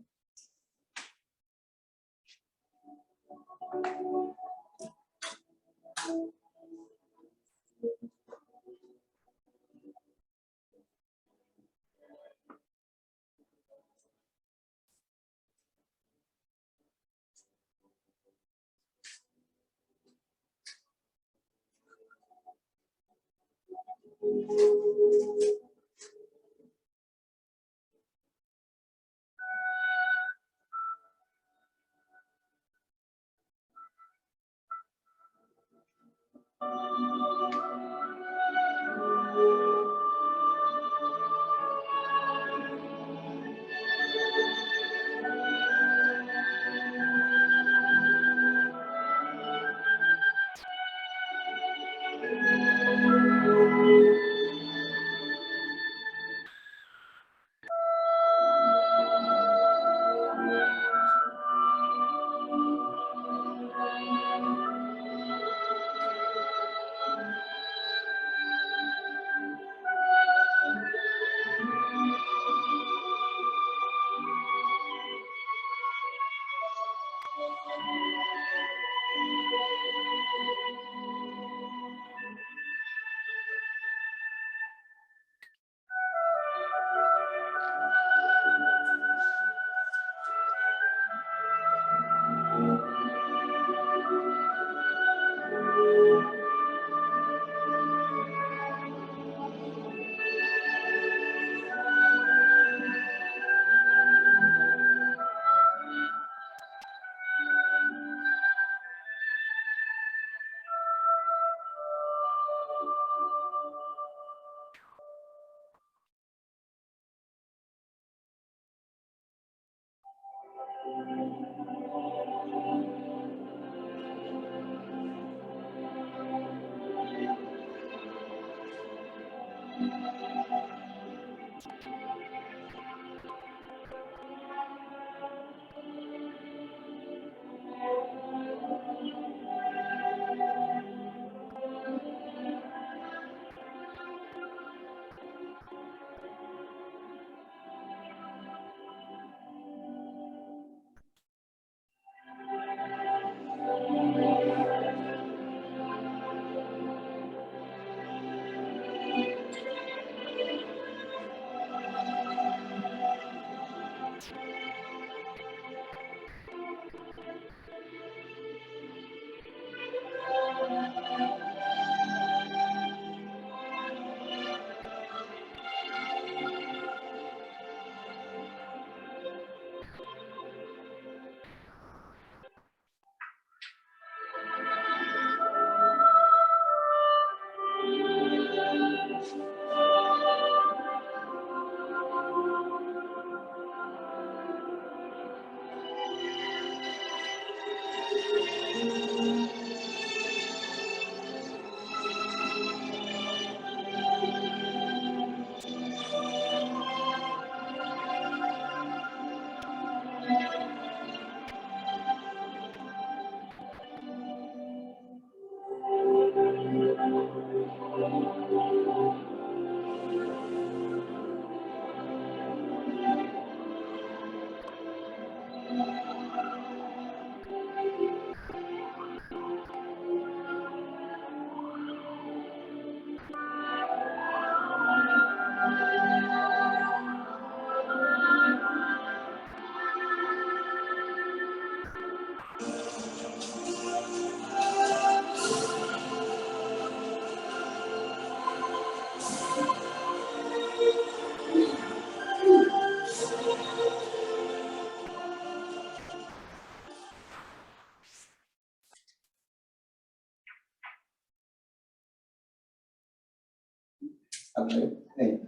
네.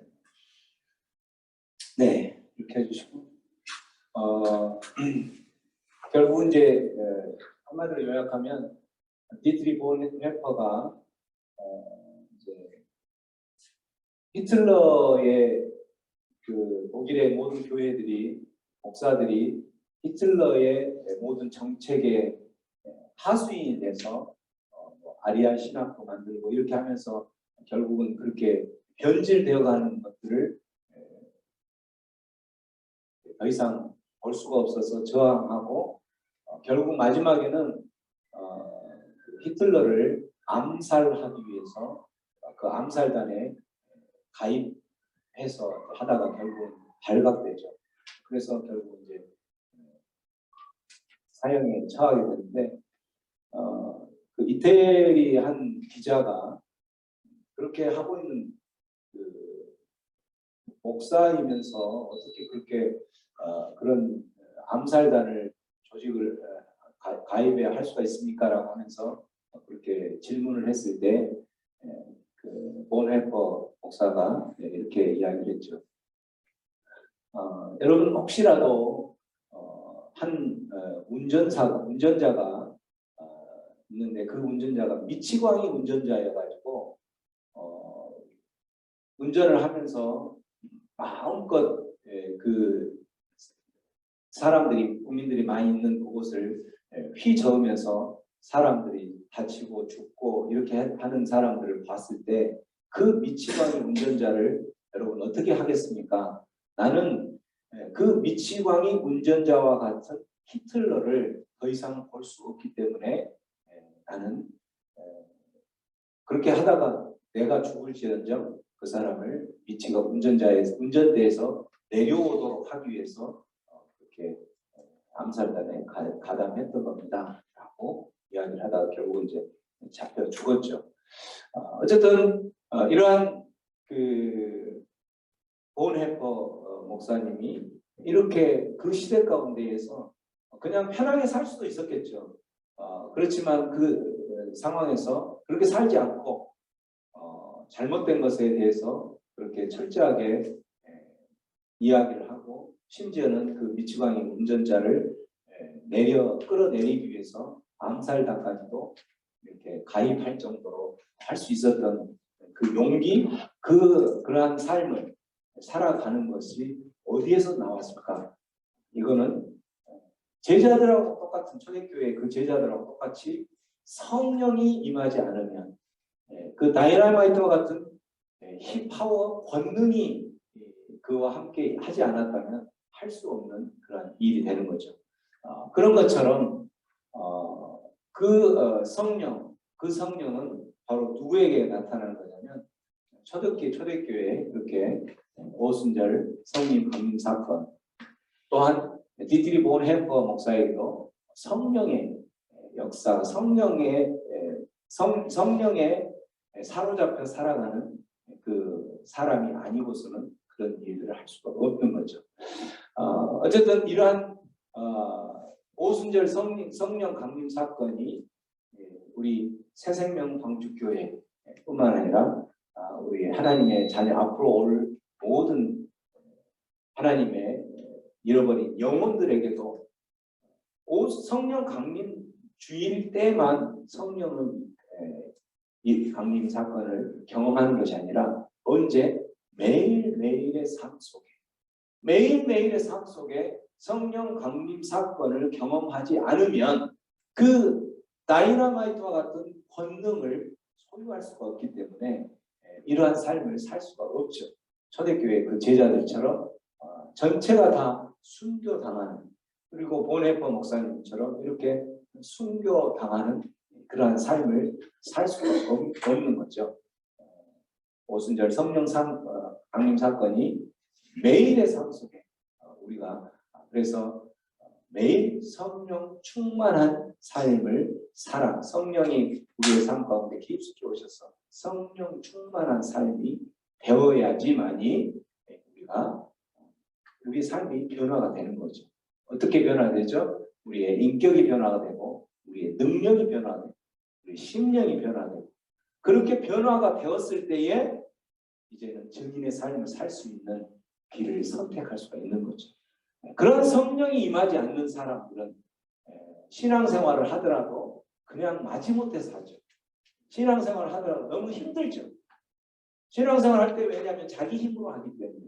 네, 이렇게 해주시고 결국 이제 한마디로 요약하면 디트리 본헤퍼가 이제 히틀러의 그 독일의 모든 교회들이 목사들이 히틀러의 모든 정책에 하수인이 돼서 뭐 아리아 신학도 만들고 이렇게 하면서 결국은 그렇게 변질되어가는 것들을 더 이상 볼 수가 없어서 저항하고 결국 마지막에는 히틀러를 암살하기 위해서 그 암살단에 가입해서 하다가 결국 발각되죠. 그래서 결국 이제 사형에 처하게 되는데 그 이태리 한 기자가 그렇게 하고 있는 그 목사이면서 어떻게 그렇게 그런 암살단을 조직을 가입해 할 수가 있습니까라고 하면서 그렇게 질문을 했을 때 그 본헤퍼 목사가 이렇게 이야기를 했죠. 여러분 혹시라도 한 운전자가 있는데 그 운전자가 미치광이 운전자여가지고 운전을 하면서 마음껏 그 사람들이 국민들이 많이 있는 그곳을 휘저으면서 사람들이 다치고 죽고 이렇게 하는 사람들을 봤을 때 그 미치광이 운전자를 여러분 어떻게 하겠습니까? 나는 그 미치광이 운전자와 같은 히틀러를 더 이상 볼 수 없기 때문에 나는 그렇게 하다가 내가 죽을지언정 그 사람을 미치광 운전대에서 내려오도록 하기 위해서 그렇게 암살단에 가담했던 겁니다. 라고 이야기를 하다가 결국은 이제 잡혀 죽었죠. 어쨌든 이러한 그 본헤퍼 목사님이 이렇게 그 시대 가운데에서 그냥 편하게 살 수도 있었겠죠. 그렇지만 그 상황에서 그렇게 살지 않고 잘못된 것에 대해서 그렇게 철저하게 이야기를 하고 심지어는 그 미치광이 운전자를 끌어내리기 위해서 암살단까지도 이렇게 가입할 정도로 할 수 있었던 그 용기, 그러한 삶을 살아가는 것이 어디에서 나왔을까? 이거는 제자들하고 똑같은 초대교회 그 제자들하고 똑같이 성령이 임하지 않으면 그 다이너마이트와 같은 힘파워 권능이 그와 함께 하지 않았다면 할 수 없는 그런 일이 되는 거죠. 그런 것처럼 그 성령은 바로 누구에게 나타나는 거냐면 초대교회에 그렇게 오순절 성령 강림 사건, 또한 디트리 본헤퍼 목사에게도 성령의 역사, 성령에 사로잡혀 살아가는 그 사람이 아니고서는 그런 일들을 할 수가 없는 거죠. 어쨌든 이러한 오순절 성령 강림 사건이 우리 새생명 광주교회뿐만 아니라 우리 하나님의 자녀 앞으로 올 모든 하나님의 잃어버린 영혼들에게도 성령 강림 주일 때만 성령은 이 강림 사건을 경험하는 것이 아니라 언제 매일매일의 삶 속에 성령 강림 사건을 경험하지 않으면 그 다이너마이트와 같은 권능을 소유할 수가 없기 때문에 이러한 삶을 살 수가 없죠. 초대교회 그 제자들처럼 전체가 다 순교당하는, 그리고 본헤퍼 목사님처럼 이렇게 순교당하는 그러한 삶을 살 수가 없는 거죠. 오순절 성령 강림 사건이 매일의 삶 속에 우리가 그래서 매일 성령 충만한 삶을 살아, 성령이 우리의 삶 가운데 깊숙이 오셔서 성령 충만한 삶이 되어야지만이 우리 삶이 변화가 되는 거죠. 어떻게 변화되죠? 우리의 인격이 변화가 되고 우리의 능력이 변화되고 우리의 심령이 변화되고, 그렇게 변화가 되었을 때에 이제는 증인의 삶을 살 수 있는 길을 선택할 수가 있는 거죠. 그런 성령이 임하지 않는 사람들은 신앙생활을 하더라도 그냥 마지못해 사죠. 신앙생활을 하더라도 너무 힘들죠. 신앙생활 할 때 왜냐하면 자기 힘으로 하기 때문에,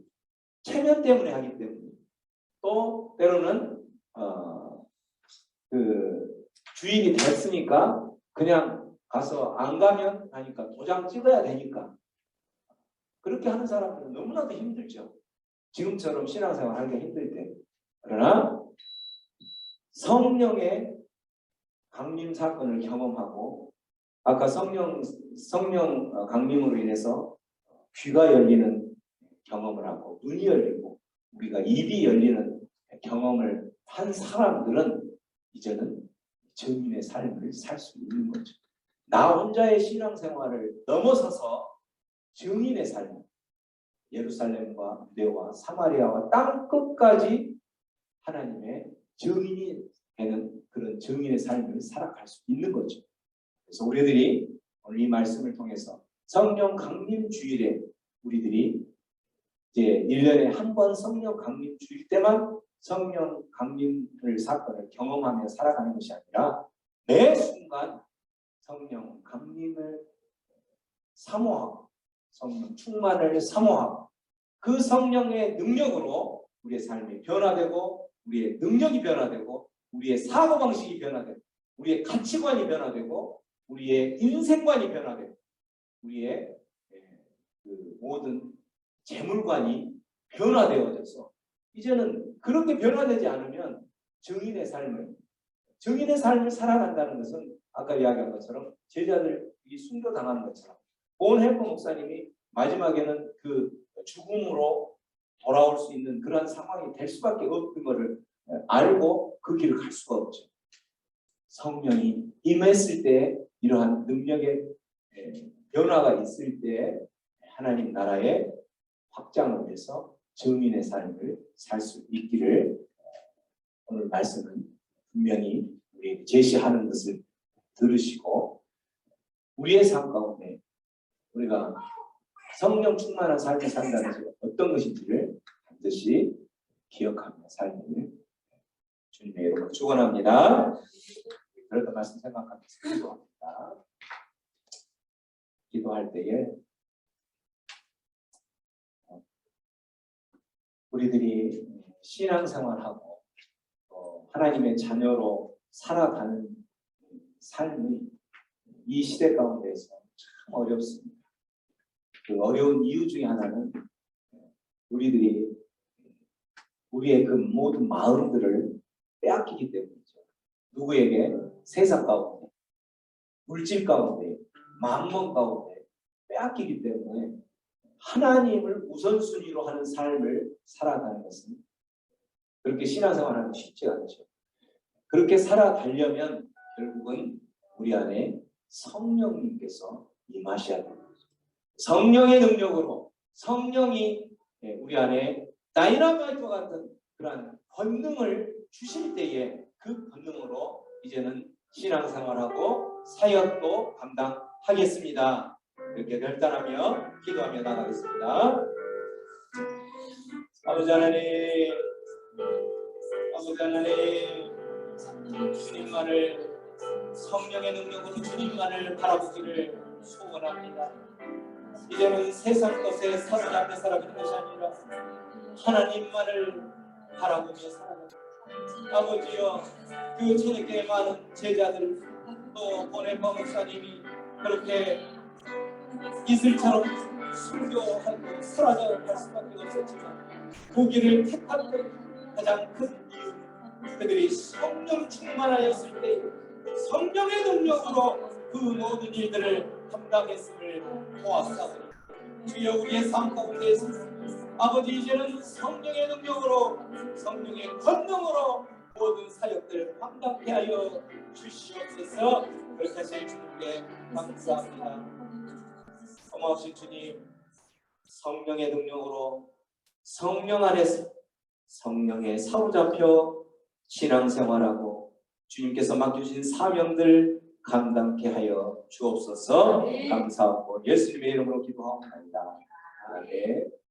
체면 때문에 하기 때문에, 또 때로는 그 주일이 됐으니까 그냥 가서 안 가면 하니까 도장 찍어야 되니까 그렇게 하는 사람들은 너무나도 힘들죠. 지금처럼 신앙생활 하기가 힘들 때. 그러나 성령의 강림 사건을 경험하고 아까 성령 강림으로 인해서 귀가 열리는 경험을 하고 눈이 열리고 우리가 입이 열리는 경험을 한 사람들은 이제는 증인의 삶을 살 수 있는 거죠. 나 혼자의 신앙생활을 넘어서서 증인의 삶, 예루살렘과 유대와 사마리아와 땅 끝까지 하나님의 증인이 되는 그런 증인의 삶을 살아갈 수 있는 거죠. 그래서 우리들이 오늘 이 말씀을 통해서 성령 강림 주일에 우리들이 이제 1년에 한 번 성령 강림 주일 때만 성령 강림을 사건을 경험하며 살아가는 것이 아니라 매 순간 성령 강림을 사모하고 성령 충만을 사모하고 그 성령의 능력으로 우리의 삶이 변화되고 우리의 능력이 변화되고 우리의 사고방식이 변화되고 우리의 가치관이 변화되고 우리의 인생관이 변화되고 우리의 그 모든 재물관이 변화되어져서 이제는 그렇게 변화되지 않으면 증인의 삶을 살아간다는 것은 아까 이야기한 것처럼 제자들이 순교당하는 것처럼 본헬퍼 목사님이 마지막에는 그 죽음으로 돌아올 수 있는 그러한 상황이 될 수밖에 없는 것을 알고 그 길을 갈 수가 없죠. 성령이 임했을 때 이러한 능력의 변화가 있을 때 하나님 나라의 확장을 위해서 증인의 삶을 살 수 있기를 오늘 말씀은 분명히 우리에게 제시하는 것을 들으시고 우리의 삶 가운데 우리가 성령 충만한 삶을 산다는 것이 어떤 것인지를 반드시 기억하며 삶을 주님의 이름으로 축원합니다. 그랬던 말씀 생각하면서 기도합니다. 기도할 때에 우리들이 신앙생활하고 하나님의 자녀로 살아가는 삶이 이 시대 가운데서 참 어렵습니다. 그 어려운 이유 중에 하나는 우리들이 우리의 그 모든 마음들을 빼앗기기 때문이죠. 누구에게? 세상 가운데, 물질 가운데, 만몬 가운데 빼앗기기 때문에 하나님을 우선순위로 하는 삶을 살아가는 것은 그렇게 신앙생활하기 쉽지 않죠. 그렇게 살아가려면 결국은 우리 안에 성령님께서 임하셔야 됩니다. 성령의 능력으로 성령이 우리 안에 다이나마이트와 같은 그러한 권능을 주실 때에 그 권능으로 이제는 신앙생활하고 사역도 감당하겠습니다. 이렇게 결단하며 기도하며 나가겠습니다. 아버지 하나님, 주님만을 성령의 능력으로 주님만을 바라보기를 소원합니다. 이제는 세상 것에 사로잡혀 살아가는 것이 아니라 하나님만을 바라보며 살아갑니다. 아버지여, 그 저녁에 많은 제자들 또 보네파 목사님이 그렇게 이슬처럼 순교하고 사라져갈 수밖에 없었지만 그 길을 택한 가장 큰 이유는 그들이 성령 충만하였을 때 성령의 능력으로 그 모든 일들을 감당했음을 보았사오니 주여 우리의 삶 가운데서 아버지 이제는 성령의 능력으로 성령의 권능으로 모든 사역들을 감당케 하여 주시옵소서. 그렇게 하실 주님께 감사합니다. 고마우신 주님, 성령의 능력으로 성령 안에서 성령에 사로잡혀 신앙생활하고 주님께서 맡겨주신 사명들 감당케 하여 주옵소서. 감사하고 예수님의 이름으로 기도하옵나이다. 아멘.